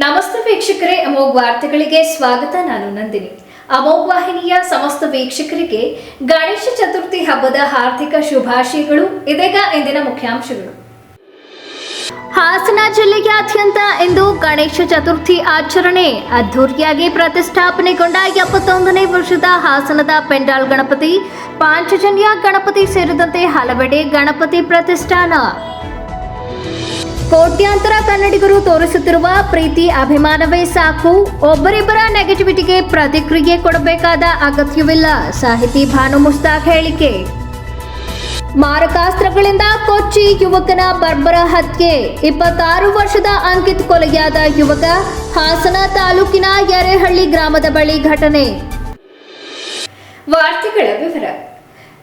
ನಮಸ್ತೆ ವೀಕ್ಷಕರೇ, ಅಮೋಘ್ ವಾರ್ತೆಗಳಿಗೆ ಸ್ವಾಗತ. ನಾನು ನಂದಿನಿ. ಅಮೋಘ್ ವಾಹಿನಿಯ ಸಮಸ್ತ ವೀಕ್ಷಕರಿಗೆ ಗಣೇಶ ಚತುರ್ಥಿ ಹಬ್ಬದ ಹಾರ್ದಿಕ ಶುಭಾಶಯಗಳು. ಇದೀಗ ಇಂದಿನ ಮುಖ್ಯಾಂಶಗಳು. ಹಾಸನ ಜಿಲ್ಲೆಯಾದ್ಯಂತ ಇಂದು ಗಣೇಶ ಚತುರ್ಥಿ ಆಚರಣೆ ಅದ್ದೂರಿಯಾಗಿ ಪ್ರತಿಷ್ಠಾಪನೆಗೊಂಡ 71ನೇ ವರ್ಷದ ಹಾಸನದ ಪೆಂಡಾಲ್ ಗಣಪತಿ, ಪಾಂಚಜನ್ಯ ಗಣಪತಿ ಸೇರಿದಂತೆ ಹಲವೆಡೆ ಗಣಪತಿ ಪ್ರತಿಷ್ಠಾನ. ಕೋಟ್ಯಾಂತರ ಕನ್ನಡಿಗರು ತೋರಿಸುತ್ತಿರುವ ಪ್ರೀತಿ ಅಭಿಮಾನವೇ ಸಾಕು. ಒಬ್ಬರಿಬ್ಬರ ನೆಗೆಟಿವಿಟಿಗೆ ಪ್ರತಿಕ್ರಿಯೆ ಕೊಡಬೇಕಾದ ಅಗತ್ಯವಿಲ್ಲ. ಸಾಹಿತಿ ಭಾನು ಮುಸ್ತಾಕ್ ಹೇಳಿಕೆ. ಮಾರಕಾಸ್ತ್ರಗಳಿಂದ ಕೊಚ್ಚಿ ಯುವಕನ ಬರ್ಬರ ಹತ್ಯೆ. 26 ವರ್ಷದ ಅಂಕಿತ್ ಕೊಲೆಯಾದ ಯುವಕ ಹಾಸನ ತಾಲೂಕಿನ ಯರೇಹಳ್ಳಿ ಗ್ರಾಮದ ಬಳಿ ಘಟನೆ. ವಾರ್ತೆಗಳ ವಿವರ.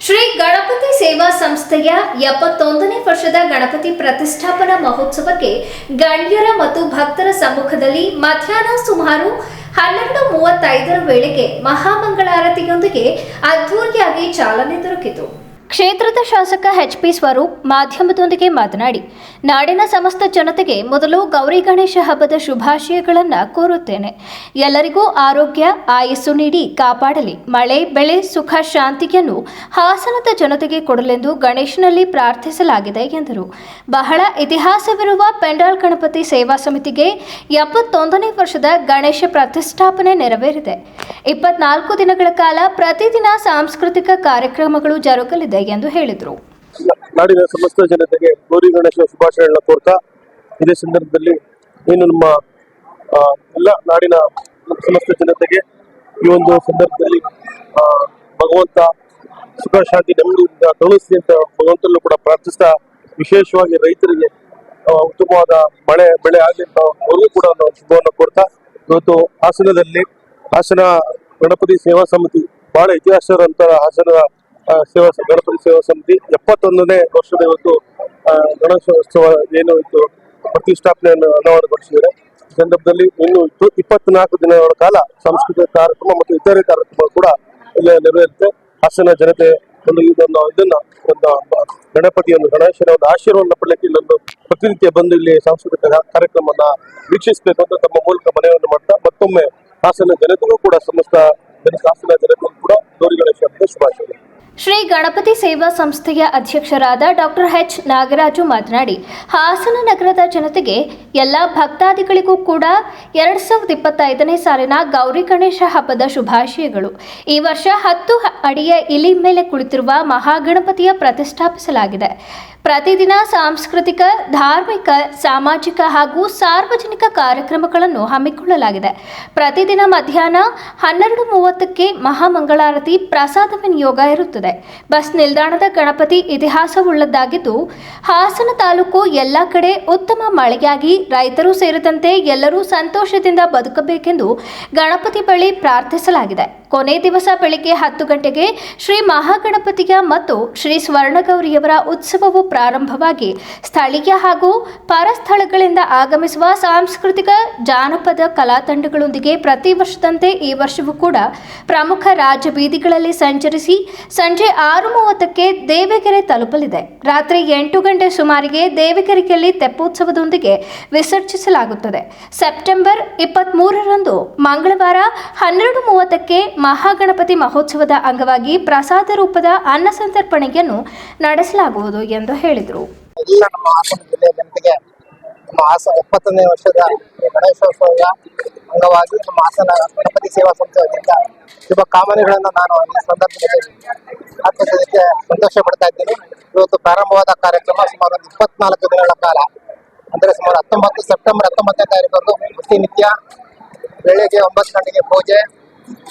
ಶ್ರೀ ಗಣಪತಿ ಸೇವಾ ಸಂಸ್ಥೆಯ 71ನೇ ವರ್ಷದ ಗಣಪತಿ ಪ್ರತಿಷ್ಠಾಪನಾ ಮಹೋತ್ಸವಕ್ಕೆ ಗಣ್ಯರ ಮತ್ತು ಭಕ್ತರ ಸಮ್ಮುಖದಲ್ಲಿ ಮಧ್ಯಾಹ್ನ ಸುಮಾರು 12:35 ವೇಳೆಗೆ ಮಹಾಮಂಗಳಾರತಿಯೊಂದಿಗೆ ಅದ್ದೂರಿಯಾಗಿ ಚಾಲನೆ ದೊರಕಿತು. ಕ್ಷೇತ್ರದ ಶಾಸಕ ಎಚ್.ಪಿ. ಸ್ವರೂಪ್ ಮಾಧ್ಯಮದೊಂದಿಗೆ ಮಾತನಾಡಿ, ನಾಡಿನ ಸಮಸ್ತ ಜನತೆಗೆ ಮೊದಲು ಗೌರಿ ಗಣೇಶ ಹಬ್ಬದ ಶುಭಾಶಯಗಳನ್ನು ಕೋರುತ್ತೇನೆ. ಎಲ್ಲರಿಗೂ ಆರೋಗ್ಯ ಆಯಸ್ಸು ನೀಡಿ ಕಾಪಾಡಲಿ. ಮಳೆ ಬೆಳೆ ಸುಖ ಶಾಂತಿಯನ್ನು ಹಾಸನದ ಜನತೆಗೆ ಕೊಡಲೆಂದು ಗಣೇಶನಲ್ಲಿ ಪ್ರಾರ್ಥಿಸಲಾಗಿದೆ ಎಂದರು. ಬಹಳ ಇತಿಹಾಸವಿರುವ ಪೆಂಡಾಲ್ ಗಣಪತಿ ಸೇವಾ ಸಮಿತಿಗೆ 71ನೇ ವರ್ಷದ ಗಣೇಶ ಪ್ರತಿಷ್ಠಾಪನೆ ನೆರವೇರಿದೆ. 24 ದಿನಗಳ ಕಾಲ ಪ್ರತಿದಿನ ಸಾಂಸ್ಕೃತಿಕ ಕಾರ್ಯಕ್ರಮಗಳು ಜರುಗಲಿದೆ ಎಂದು ಹೇಳಿದರು. ನಾಡಿನ ಸಮಸ್ತ ಜನತೆಗೆ ಗೌರಿ ಗಣೇಶ ಶುಭಾಶಯಗಳನ್ನ ಕೋರ್ತಾ, ಇದೇ ಸಂದರ್ಭದಲ್ಲಿ ಏನು ನಮ್ಮ ಎಲ್ಲ ನಾಡಿನ ಸಮಸ್ತ ಜನತೆಗೆ ಈ ಒಂದು ಸಂದರ್ಭದಲ್ಲಿ ಭಗವಂತ ಸುಖ ಶಾಂತಿ ನೆಮ್ಮದಿಯಿಂದ ಕರುಣಿಸಲಿ ಅಂತ ಭಗವಂತನಲ್ಲೂ ಕೂಡ ಪ್ರಾರ್ಥಿಸ್ತಾ, ವಿಶೇಷವಾಗಿ ರೈತರಿಗೆ ಉತ್ತಮವಾದ ಮಳೆ ಬೆಳೆ ಆಗಲಿ ಅಂತ ಅವ್ರಿಗೂ ಕೂಡ ನಾವು ಶುಭವನ್ನು ಕೊಡ್ತಾ, ಇವತ್ತು ಹಾಸನದಲ್ಲಿ ಹಾಸನ ಗಣಪತಿ ಸೇವಾ ಸಮಿತಿ ಬಹಳ ಇತಿಹಾಸವಂತ ಹಾಸನ ಗಣಪತಿ ಸೇವಾ ಸಮಿತಿ 71ನೇ ವರ್ಷದ ಇವತ್ತು ಗಣೇಶೋತ್ಸವ ಏನು ಇತ್ತು ಪ್ರತಿಷ್ಠಾಪನೆಯನ್ನು ಅನಾವರಣಗೊಳಿಸಿದ್ದಾರೆ. ಈ ಸಂದರ್ಭದಲ್ಲಿ ಇನ್ನು 24 ದಿನಗಳ ಕಾಲ ಸಾಂಸ್ಕೃತಿಕ ಕಾರ್ಯಕ್ರಮ ಮತ್ತು ಇತರೆ ಕಾರ್ಯಕ್ರಮಗಳು ಕೂಡ ಇಲ್ಲಿ ನೆರವೇರುತ್ತೆ. ಹಾಸನ ಜನತೆ ಇದನ್ನ ಗಣಪತಿಯನ್ನು ಗಣೇಶನ ಒಂದು ಆಶೀರ್ವಾದ ಪಡೆಯಲಿಕ್ಕೆ ಇಲ್ಲೊಂದು ಪ್ರತಿನಿತ್ಯ ಬಂದು ಇಲ್ಲಿ ಸಾಂಸ್ಕೃತಿಕ ಕಾರ್ಯಕ್ರಮವನ್ನ ವೀಕ್ಷಿಸಬೇಕು ಅಂತ ತಮ್ಮ ಮೂಲಕ ಮನವಿಯನ್ನು ಮಾಡ್ತಾ, ಮತ್ತೊಮ್ಮೆ ಹಾಸನ ಜನತೆಗೂ ಕೂಡ ಸಮಸ್ತ ಹಾಸನ ಜನತೆಗೂ ಕೂಡ ಗೌರಿ ಗಣೇಶ ಹಬ್ಬದ ಶುಭಾಶಯಗಳು. ಶ್ರೀ ಗಣಪತಿ ಸೇವಾ ಸಂಸ್ಥೆಯ ಅಧ್ಯಕ್ಷರಾದ ಡಾಕ್ಟರ್ ಎಚ್ ನಾಗರಾಜು ಮಾತನಾಡಿ, ಹಾಸನ ನಗರದ ಜನತೆಗೆ ಎಲ್ಲ ಭಕ್ತಾದಿಗಳಿಗೂ ಕೂಡ 2025ನೇ ಸಾಲಿನ ಗೌರಿ ಗಣೇಶ ಹಬ್ಬದ ಶುಭಾಶಯಗಳು. ಈ ವರ್ಷ 10 ಅಡಿಯ ಇಲಿ ಮೇಲೆ ಕುಳಿತಿರುವ ಮಹಾಗಣಪತಿಯ ಪ್ರತಿಷ್ಠಾಪಿಸಲಾಗಿದೆ. ಪ್ರತಿದಿನ ಸಾಂಸ್ಕೃತಿಕ, ಧಾರ್ಮಿಕ, ಸಾಮಾಜಿಕ ಹಾಗೂ ಸಾರ್ವಜನಿಕ ಕಾರ್ಯಕ್ರಮಗಳನ್ನು ಹಮ್ಮಿಕೊಳ್ಳಲಾಗಿದೆ. ಪ್ರತಿದಿನ ಮಧ್ಯಾಹ್ನ 12:30ಕ್ಕೆ ಮಹಾಮಂಗಳಾರತಿ ಪ್ರಸಾದ ವಿನಿಯೋಗ ಇರುತ್ತದೆ. ಬಸ್ ನಿಲ್ದಾಣದ ಗಣಪತಿ ಇತಿಹಾಸವುಳ್ಳದ್ದಾಗಿದ್ದು, ಹಾಸನ ತಾಲೂಕು ಎಲ್ಲ ಕಡೆ ಉತ್ತಮ ಮಳೆಯಾಗಿ ರೈತರು ಸೇರಿದಂತೆ ಎಲ್ಲರೂ ಸಂತೋಷದಿಂದ ಬದುಕಬೇಕೆಂದು ಗಣಪತಿ ಬಳಿ ಪ್ರಾರ್ಥಿಸಲಾಗಿದೆ. ಕೊನೆ ದಿವಸ ಬೆಳಿಗ್ಗೆ 10 ಗಂಟೆಗೆ ಶ್ರೀ ಮಹಾಗಣಪತಿಯ ಮತ್ತು ಶ್ರೀ ಸ್ವರ್ಣಗೌರಿಯವರ ಉತ್ಸವವು ಪ್ರಾರಂಭವಾಗಿ ಸ್ಥಳೀಯ ಹಾಗೂ ಪರಸ್ಥಳಗಳಿಂದ ಆಗಮಿಸುವ ಸಾಂಸ್ಕೃತಿಕ ಜಾನಪದ ಕಲಾ ತಂಡಗಳೊಂದಿಗೆ ಪ್ರತಿ ವರ್ಷದಂತೆ ಈ ವರ್ಷವೂ ಕೂಡ ಪ್ರಮುಖ ರಾಜಬೀದಿಗಳಲ್ಲಿ ಸಂಚರಿಸಿ ಸಂಜೆ 6:30ಕ್ಕೆ ದೇವಿಗೆರೆ ತಲುಪಲಿದೆ. ರಾತ್ರಿ 8 ಗಂಟೆ ಸುಮಾರಿಗೆ ದೇವಿಗೆರೆಯಲ್ಲಿ ತೆಪ್ಪೋತ್ಸವದೊಂದಿಗೆ ವಿಸರ್ಜಿಸಲಾಗುತ್ತದೆ. ಸೆಪ್ಟೆಂಬರ್ 23ರಂದು ಮಂಗಳವಾರ 12:30ಕ್ಕೆ ಮಹಾಗಣಪತಿ ಮಹೋತ್ಸವದ ಅಂಗವಾಗಿ ಪ್ರಸಾದ ರೂಪದ ಅನ್ನ ಸಂತರ್ಪಣೆಯನ್ನು ನಡೆಸಲಾಗುವುದು ಎಂದು ಹೇಳಿದರು. ಎಲ್ಲ ನಮ್ಮ ಹಾಸನ ಜಿಲ್ಲೆಯ ಜನತೆಗೆ ನಮ್ಮ ಹಾಸನ 70ನೇ ವರ್ಷದ ಗಣೇಶೋತ್ಸವದ ಅಂಗವಾಗಿ ನಮ್ಮ ಹಾಸನ ಗಣಪತಿ ಸೇವಾ ಸಂಸ್ಥೆಯಿಂದ ಶುಭ ಕಾಮನೆಗಳನ್ನು ನಾನು ಈ ಸಂದರ್ಭದಲ್ಲಿ ಆತ್ಮೀಯತೆ ಸಂತೋಷ ಪಡ್ತಾ ಇದ್ದೀನಿ. ಇವತ್ತು ಪ್ರಾರಂಭವಾದ ಕಾರ್ಯಕ್ರಮ ಸುಮಾರು 24 ದಿನಗಳ ಕಾಲ, ಅಂದರೆ ಸುಮಾರು ಸೆಪ್ಟೆಂಬರ್ 19ನೇ ತಾರೀಕಂದು ಪ್ರತಿನಿತ್ಯ ಬೆಳಿಗ್ಗೆ 9 ಗಂಟೆಗೆ ಪೂಜೆ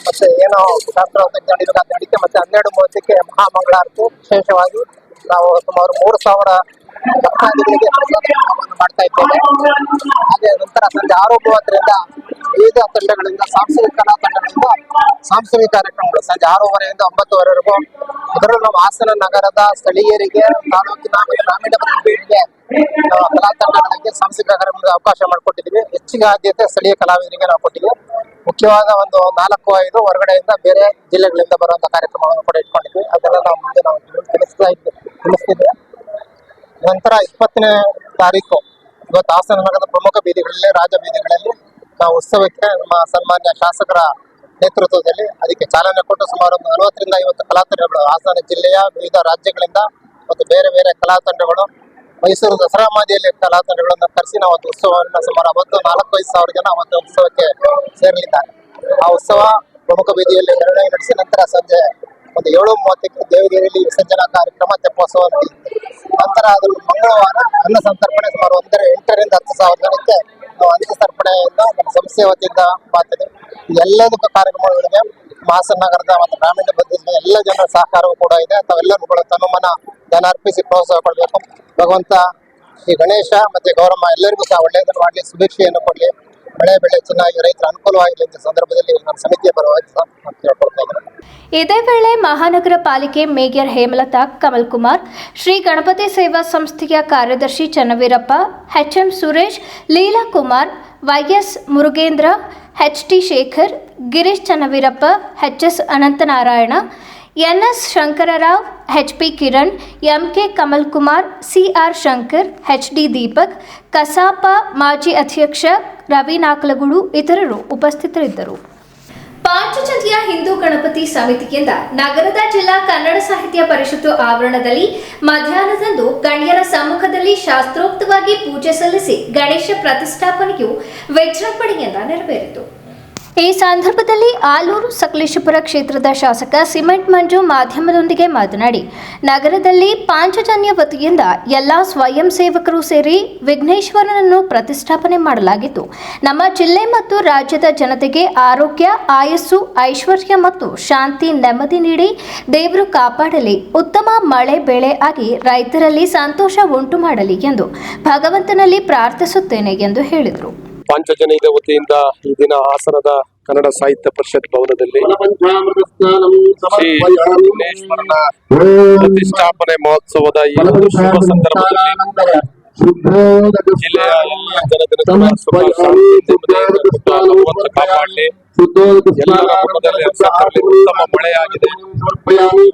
ಮತ್ತೆ ಏನೋ ಶಾಸ್ತ್ರೋಕ್ತ ನಡೀತೆ, ಮತ್ತೆ 12:30ಕ್ಕೆ ಮಹಾಮಂಗಳಾರತಿ. ವಿಶೇಷವಾಗಿ ನಾವು ಸುಮಾರು 3,000 ಭಕ್ತಾದಿಗಳಿಗೆ ಮಾಡ್ತಾ ಇದ್ದೇವೆ. ಹಾಗೆ ನಂತರ ಸಂಜೆ 6:30ರಿಂದ ವಿವಿಧ ತಂಡಗಳಿಂದ ಸಾಂಸ್ಕೃತಿಕ ಕಲಾ ತಂಡಗಳಿಂದ ಸಾಂಸ್ಕೃತಿಕ ಕಾರ್ಯಕ್ರಮಗಳು ಸಂಜೆ 6:30ರಿಂದ 9:00ವರೆಗೂ. ಅದರಲ್ಲೂ ನಮ್ಮ ಹಾಸನ ನಗರದ ಸ್ಥಳೀಯರಿಗೆ, ತಾಲೂಕಿನ ಗ್ರಾಮೀಣ ಪ್ರದೇಶಗಳಿಗೆ ಕಲಾ ತಂಡಗಳಿಗೆ ಸಾಂಸ್ಕೃತಿಕ ಕಾರ್ಯಕ್ರಮದ ಅವಕಾಶ ಮಾಡಿಕೊಟ್ಟಿದ್ದೀವಿ. ಹೆಚ್ಚಿನ ಆದ್ಯತೆ ಸ್ಥಳೀಯ ಕಲಾವಿದರಿಗೆ ನಾವು ಕೊಟ್ಟಿದ್ದೀವಿ. ಮುಖ್ಯವಾದ ಒಂದು 4-5 ಹೊರಗಡೆಯಿಂದ ಬೇರೆ ಜಿಲ್ಲೆಗಳಿಂದ ಬರುವಂತ ಕಾರ್ಯಕ್ರಮಗಳನ್ನು ಕೂಡ ಇಟ್ಕೊಂಡಿದ್ವಿ. ಅದೆಲ್ಲ ನಾವು ಮುಂದೆ ನಾವು ತಿಳಿಸ್ತಿದ್ದೇವೆ. ನಂತರ 20ನೇ ತಾರೀಕು ಇವತ್ತು ಹಾಸನ ನಗರದ ಪ್ರಮುಖ ಬೀದಿಗಳಲ್ಲಿ, ರಾಜ ಬೀದಿಗಳಲ್ಲಿ ಉತ್ಸವಕ್ಕೆ ನಮ್ಮ ಸನ್ಮಾನ್ಯ ಶಾಸಕರ ನೇತೃತ್ವದಲ್ಲಿ ಅದಕ್ಕೆ ಚಾಲನೆ ಕೊಟ್ಟು ಸುಮಾರು ಒಂದು 40ರಿಂದ 50 ಕಲಾತಂಡಗಳು ಹಾಸನ ಜಿಲ್ಲೆಯ ವಿವಿಧ ರಾಜ್ಯಗಳಿಂದ ಮತ್ತು ಬೇರೆ ಬೇರೆ ಕಲಾತಂಡಗಳು ಮೈಸೂರು ದಸರಾ ಮಾದಿಯಲ್ಲಿ ಕಲಾತಂಡಗಳನ್ನು ಕರೆಸಿ ನಾವು ಒಂದು ಉತ್ಸವವನ್ನು ಸುಮಾರು 4-5 ಸಾವಿರ ಜನ ಒಂದು ಉತ್ಸವಕ್ಕೆ ಸೇರಲಿದ್ದಾರೆ. ಆ ಉತ್ಸವ ಪ್ರಮುಖ ಬೀದಿಯಲ್ಲಿ ಮೆರವಣಿಗೆ ನಡೆಸಿ ನಂತರ ಸಂಜೆ ಒಂದು 7:30ಕ್ಕೆ ದೇವಗಿರಿಯಲ್ಲಿ ವಿಸರ್ಜನಾ ಕಾರ್ಯಕ್ರಮ ತೆಪ್ಪೋತ್ಸವ ನಡೆಯುತ್ತೆ. ನಂತರ ಅದನ್ನು ಮಂಗಳವಾರ ಅನ್ನ ಸಂತರ್ಪಣೆ ಸುಮಾರು 8ರಿಂದ 10 ಸಾವಿರ ಜನಕ್ಕೆ ನಾವು ಅನ್ನ ಸಂತರ್ಪಣೆಯಿಂದ ನಮ್ಮ ಸಂಸ್ಥೆ ವತಿಯಿಂದ ಮಾಡ್ತೇವೆ. ಎಲ್ಲದಕ್ಕೂ ಕಾರ್ಯಕ್ರಮಗಳಿಗೆ ಹಾಸನ ನಗರದ ಮತ್ತು ಗ್ರಾಮೀಣ ಬದ್ಧತೆಯ ಎಲ್ಲ ಜನರ ಸಹಕಾರವೂ ಕೂಡ ಇದೆ. ತಾವೆಲ್ಲರೂ ಕೂಡ ತನುಮನ ಧನ ಅರ್ಪಿಸಿ ಪ್ರೋತ್ಸಾಹ ಕೊಡಬೇಕು. ಭಗವಂತ ಶ್ರೀ ಗಣೇಶ ಮತ್ತೆ ಗೌರಮ್ಮ ಎಲ್ಲರಿಗೂ ಸಹ ಒಳ್ಳೆಯದನ್ನು ಮಾಡಲಿ, ಶುಭೇಚ್ಛೆಯನ್ನು ಕೊಡಲಿ, ಬೆಳೆ ಚೆನ್ನಾಗಿ ರೈತರ ಅನುಕೂಲವಾಗಿರಲಿ ಅಂತ ಸಂದರ್ಭದಲ್ಲಿ ನಮ್ಮ ಸಮಿತಿಯ ಪರವಾಗಿ ಕೇಳ್ಕೊಳ್ತಾ ಇದ್ದೇನೆ. ಇದೇ ವೇಳೆ ಮಹಾನಗರ ಪಾಲಿಕೆ ಮೇಯರ್ ಹೇಮಲತಾ ಕಮಲ್ ಕುಮಾರ್, ಶ್ರೀ ಗಣಪತಿ ಸೇವಾ ಸಂಸ್ಥೆಯ ಕಾರ್ಯದರ್ಶಿ Channaveerappa, HM Suresh, Leela Kumar, YS Murugendra, HT Shekhar, Girish Channaveerappa, HS Ananthanarayana, NS Shankararao, HP Kiran, MK Kamal Kumar, CR Shankar, HD Deepak, ಕಸಾಪ ಮಾಜಿ ಅಧ್ಯಕ್ಷ ರವಿ ನಾಕಲಗೂಡು ಇತರರು ಉಪಸ್ಥಿತರಿದ್ದರು. ಪಾಂಚಜನ್ಯ ಹಿಂದೂ ಗಣಪತಿ ಸಮಿತಿಯಿಂದ ನಗರದ ಜಿಲ್ಲಾ ಕನ್ನಡ ಸಾಹಿತ್ಯ ಪರಿಷತ್ತು ಆವರಣದಲ್ಲಿ ಮಧ್ಯಾಹ್ನದಂದು ಗಣ್ಯರ ಸಮ್ಮುಖದಲ್ಲಿ ಶಾಸ್ತ್ರೋಕ್ತವಾಗಿ ಪೂಜೆ ಸಲ್ಲಿಸಿ ಗಣೇಶ ಪ್ರತಿಷ್ಠಾಪನೆಯು ವಿಜೃಂಭಣೆಯಿಂದ ನೆರವೇರಿತು. ಈ ಸಂದರ್ಭದಲ್ಲಿ ಆಲೂರು ಸಕಲೇಶಪುರ ಕ್ಷೇತ್ರದ ಶಾಸಕ ಸಿಮೆಂಟ್ ಮಂಜು ಮಾಧ್ಯಮದೊಂದಿಗೆ ಮಾತನಾಡಿ, ನಗರದಲ್ಲಿ ಪಾಂಚಜನ್ಯ ವತಿಯಿಂದ ಎಲ್ಲ ಸ್ವಯಂ ಸೇವಕರು ಸೇರಿ ವಿಘ್ನೇಶ್ವರನನ್ನು ಪ್ರತಿಷ್ಠಾಪನೆ ಮಾಡಲಾಗಿದ್ದು, ನಮ್ಮ ಜಿಲ್ಲೆ ಮತ್ತು ರಾಜ್ಯದ ಜನತೆಗೆ ಆರೋಗ್ಯ, ಆಯಸ್ಸು, ಐಶ್ವರ್ಯ ಮತ್ತು ಶಾಂತಿ, ನೆಮ್ಮದಿ ನೀಡಿ ದೇವರು ಕಾಪಾಡಲಿ, ಉತ್ತಮ ಮಳೆ ಬೆಳೆ ಆಗಿ ರೈತರಲ್ಲಿ ಸಂತೋಷ ಉಂಟು ಮಾಡಲಿ ಎಂದು ಭಗವಂತನಲ್ಲಿ ಪ್ರಾರ್ಥಿಸುತ್ತೇನೆ ಎಂದು ಹೇಳಿದರು. ಪಾಂಚಜನ್ಯದ ವತಿಯಿಂದ ಈ ದಿನ ಹಾಸನದ ಕನ್ನಡ ಸಾಹಿತ್ಯ ಪರಿಷತ್ ಭವನದಲ್ಲಿ ಶ್ರೀ ವಿಘ್ನೇಶ್ವರನ ಪ್ರತಿಷ್ಠಾಪನೆ ಮಹೋತ್ಸವದ ಈ ಒಂದು ಶುಭ ಸಂದರ್ಭದಲ್ಲಿ ಜಿಲ್ಲೆಯ ಎಲ್ಲ ಜನತೆಗೆ ಸುಖ ಶಾಂತಿ ಭಗವಂತ ಕಾಪಾಡಲಿ, ಎಲ್ಲರ ಮುಖದಲ್ಲಿ ಹರ್ಷ ತರಲಿ, ಉತ್ತಮ ಮಳೆಯಾಗಿದೆ,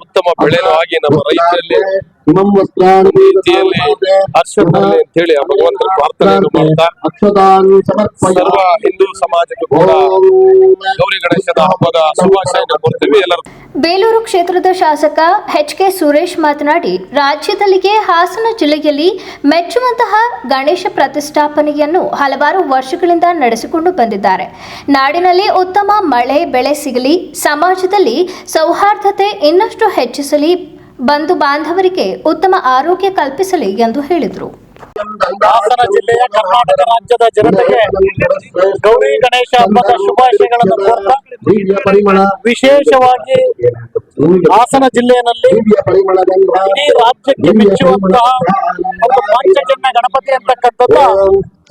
ಉತ್ತಮ ಬೆಳೆನೂ ಆಗಿ ನಮ್ಮ ರೈತರಲ್ಲಿ ರೀತಿಯಲ್ಲಿ ಹರ್ಷ ತರಲಿ ಅಂತ ಹೇಳಿ ಆ ಭಗವಂತನ ಪ್ರಾರ್ಥನೆಯನ್ನು ಮಾಡ್ತಾ ಸರ್ವ ಹಿಂದೂ ಸಮಾಜಕ್ಕೂ ಕೂಡ ಗೌರಿ ಗಣೇಶದ ಹಬ್ಬದ ಶುಭಾಶಯವನ್ನು ಕೋರ್ತೀವಿ. ಎಲ್ಲರೂ. ಬೇಲೂರು ಕ್ಷೇತ್ರದ ಶಾಸಕ ಎಚ್ಕೆ ಸುರೇಶ್ ಮಾತನಾಡಿ, ರಾಜ್ಯದಲ್ಲಿಗೆ ಹಾಸನ ಜಿಲ್ಲೆಯಲ್ಲಿ ಮೆಚ್ಚುವಂತಹ ಗಣೇಶ ಪ್ರತಿಷ್ಠಾಪನೆಯನ್ನು ಹಲವಾರು ವರ್ಷಗಳಿಂದ ನಡೆಸಿಕೊಂಡು ಬಂದಿದ್ದಾರೆ. ನಾಡಿನಲ್ಲಿ ಉತ್ತಮ ಮಳೆ ಬೆಳೆ ಸಿಗಲಿ, ಸಮಾಜದಲ್ಲಿ ಸೌಹಾರ್ದತೆ ಇನ್ನಷ್ಟು ಹೆಚ್ಚಿಸಲಿ, ಬಂಧು ಬಾಂಧವರಿಗೆ ಉತ್ತಮ ಆರೋಗ್ಯ ಕಲ್ಪಿಸಲಿ ಎಂದು ಹೇಳಿದರು. ಹಾಸನ ಜಿಲ್ಲೆಯ ಕರ್ನಾಟಕ ರಾಜ್ಯದ ಜನತೆಗೆ ಗೌರಿ ಗಣೇಶ ಹಬ್ಬದ ಶುಭಾಶಯಗಳನ್ನು ಕೋರ್ತಾ, ವಿಶೇಷವಾಗಿ ಹಾಸನ ಜಿಲ್ಲೆಯಲ್ಲಿ ಇಡೀ ರಾಜ್ಯಕ್ಕೆ ಮೆಚ್ಚುವಂತಹ ಒಂದು ಪಾಂಚಜನ್ಯ ಗಣಪತಿ ಅಂತಕ್ಕಂಥದ್ದು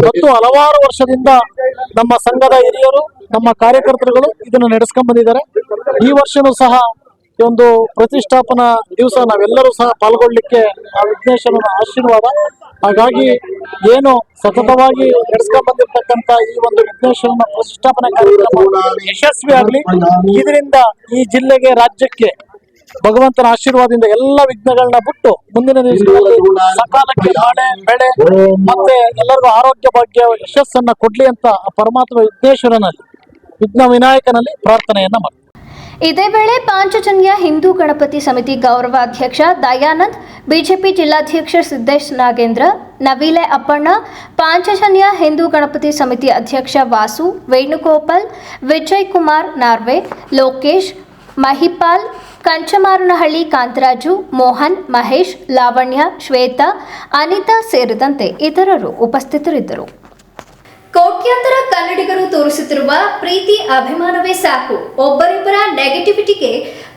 ಮತ್ತು ಹಲವಾರು ವರ್ಷದಿಂದ ನಮ್ಮ ಸಂಘದ ಹಿರಿಯರು, ನಮ್ಮ ಕಾರ್ಯಕರ್ತರುಗಳು ಇದನ್ನು ನಡೆಸ್ಕೊಂಡ್ ಬಂದಿದ್ದಾರೆ. ಈ ವರ್ಷನೂ ಸಹ ಈ ಒಂದು ಪ್ರತಿಷ್ಠಾಪನಾ ದಿವಸ ನಾವೆಲ್ಲರೂ ಸಹ ಪಾಲ್ಗೊಳ್ಳಿಕ್ಕೆ ಆ ವಿಘ್ನೇಶ್ವರನ ಆಶೀರ್ವಾದ. ಹಾಗಾಗಿ ಏನು ಸತತವಾಗಿ ನಡೆಸ್ಕೊಂಡ್ ಬಂದಿರತಕ್ಕಂತ ಈ ಒಂದು ವಿಘ್ನೇಶ್ವರನ ಪ್ರತಿಷ್ಠಾಪನಾ ಕಾರ್ಯಕ್ರಮ ಯಶಸ್ವಿ ಆಗಲಿ. ಇದರಿಂದ ಈ ಜಿಲ್ಲೆಗೆ, ರಾಜ್ಯಕ್ಕೆ ಭಗವಂತನ ಆಶೀರ್ವಾದದಿಂದ ಎಲ್ಲ ವಿಘ್ನಗಳನ್ನ ಬಿಟ್ಟು ಮುಂದಿನ ದಿವಸಗಳಲ್ಲಿ ಸಕಾಲಕ್ಕೆ ಮಳೆ ಬೆಳೆ ಮತ್ತೆ ಎಲ್ಲರಿಗೂ ಆರೋಗ್ಯ ಭಾಗ್ಯ ಯಶಸ್ಸನ್ನ ಕೊಡ್ಲಿ ಅಂತ ಪರಮಾತ್ಮ ವಿಘ್ನೇಶ್ವರನಲ್ಲಿ, ವಿಘ್ನ ವಿನಾಯಕನಲ್ಲಿ ಪ್ರಾರ್ಥನೆಯನ್ನ ಮಾಡ್ತಾರೆ. ಇದೇ ವೇಳೆ ಪಾಂಚಜನ್ಯ ಹಿಂದೂ ಗಣಪತಿ ಸಮಿತಿ ಗೌರವಾಧ್ಯಕ್ಷ ದಯಾನಂದ್, ಬಿಜೆಪಿ ಜಿಲ್ಲಾಧ್ಯಕ್ಷ ಸಿದ್ದೇಶ್ ನಾಗೇಂದ್ರ, ನವೀಲೆ ಅಪ್ಪಣ್ಣ, ಪಾಂಚಜನ್ಯ ಹಿಂದೂ ಗಣಪತಿ ಸಮಿತಿ ಅಧ್ಯಕ್ಷ ವಾಸು, ವೇಣುಗೋಪಾಲ್, ವಿಜಯ್ ಕುಮಾರ್ ನಾರ್ವೆ, ಲೋಕೇಶ್, ಮಹಿಪಾಲ್, ಕಂಚಮಾರನಹಳ್ಳಿ ಕಾಂತರಾಜು, ಮೋಹನ್, ಮಹೇಶ್, ಲಾವಣ್ಯ, ಶ್ವೇತಾ, ಅನಿತಾ ಸೇರಿದಂತೆ ಇತರರು ಉಪಸ್ಥಿತರಿದ್ದರು. ಕೋಟ್ಯಾಂತರ ಕನ್ನಡಿಗರು ತೋರಿಸುತ್ತಿರುವ ಪ್ರೀತಿ ಅಭಿಮಾನವೇ ಸಾಕು, ಒಬ್ಬರಿಬ್ಬರ ನೆಗೆಟಿವಿಟಿಗೆ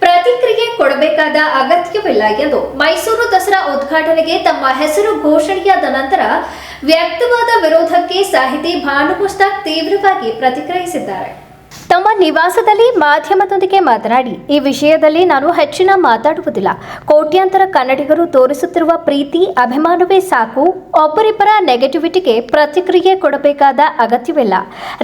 ಪ್ರತಿಕ್ರಿಯೆ ಕೊಡಬೇಕಾದ ಅಗತ್ಯವಿಲ್ಲ ಎಂದು ಮೈಸೂರು ದಸರಾ ಉದ್ಘಾಟನೆಗೆ ತಮ್ಮ ಹೆಸರು ಘೋಷಣೆಯಾದ ನಂತರ ವ್ಯಕ್ತವಾದ ವಿರೋಧಕ್ಕೆ ಸಾಹಿತಿ ಭಾನು ಮುಸ್ತಾಕ್ ತೀವ್ರವಾಗಿ ಪ್ರತಿಕ್ರಿಯಿಸಿದ್ದಾರೆ. ತಮ್ಮ ನಿವಾಸದಲ್ಲಿ ಮಾಧ್ಯಮದೊಂದಿಗೆ ಮಾತನಾಡಿ, ಈ ವಿಷಯದಲ್ಲಿ ನಾನು ಹೆಚ್ಚಿನ ಮಾತಾಡುವುದಿಲ್ಲ. ಕೋಟ್ಯಾಂತರ ಕನ್ನಡಿಗರು ತೋರಿಸುತ್ತಿರುವ ಪ್ರೀತಿ ಅಭಿಮಾನವೇ ಸಾಕು. ಒಬ್ಬರಿಬ್ಬರ ನೆಗೆಟಿವಿಟಿಗೆ ಪ್ರತಿಕ್ರಿಯೆ ಕೊಡಬೇಕಾದ ಅಗತ್ಯವಿಲ್ಲ.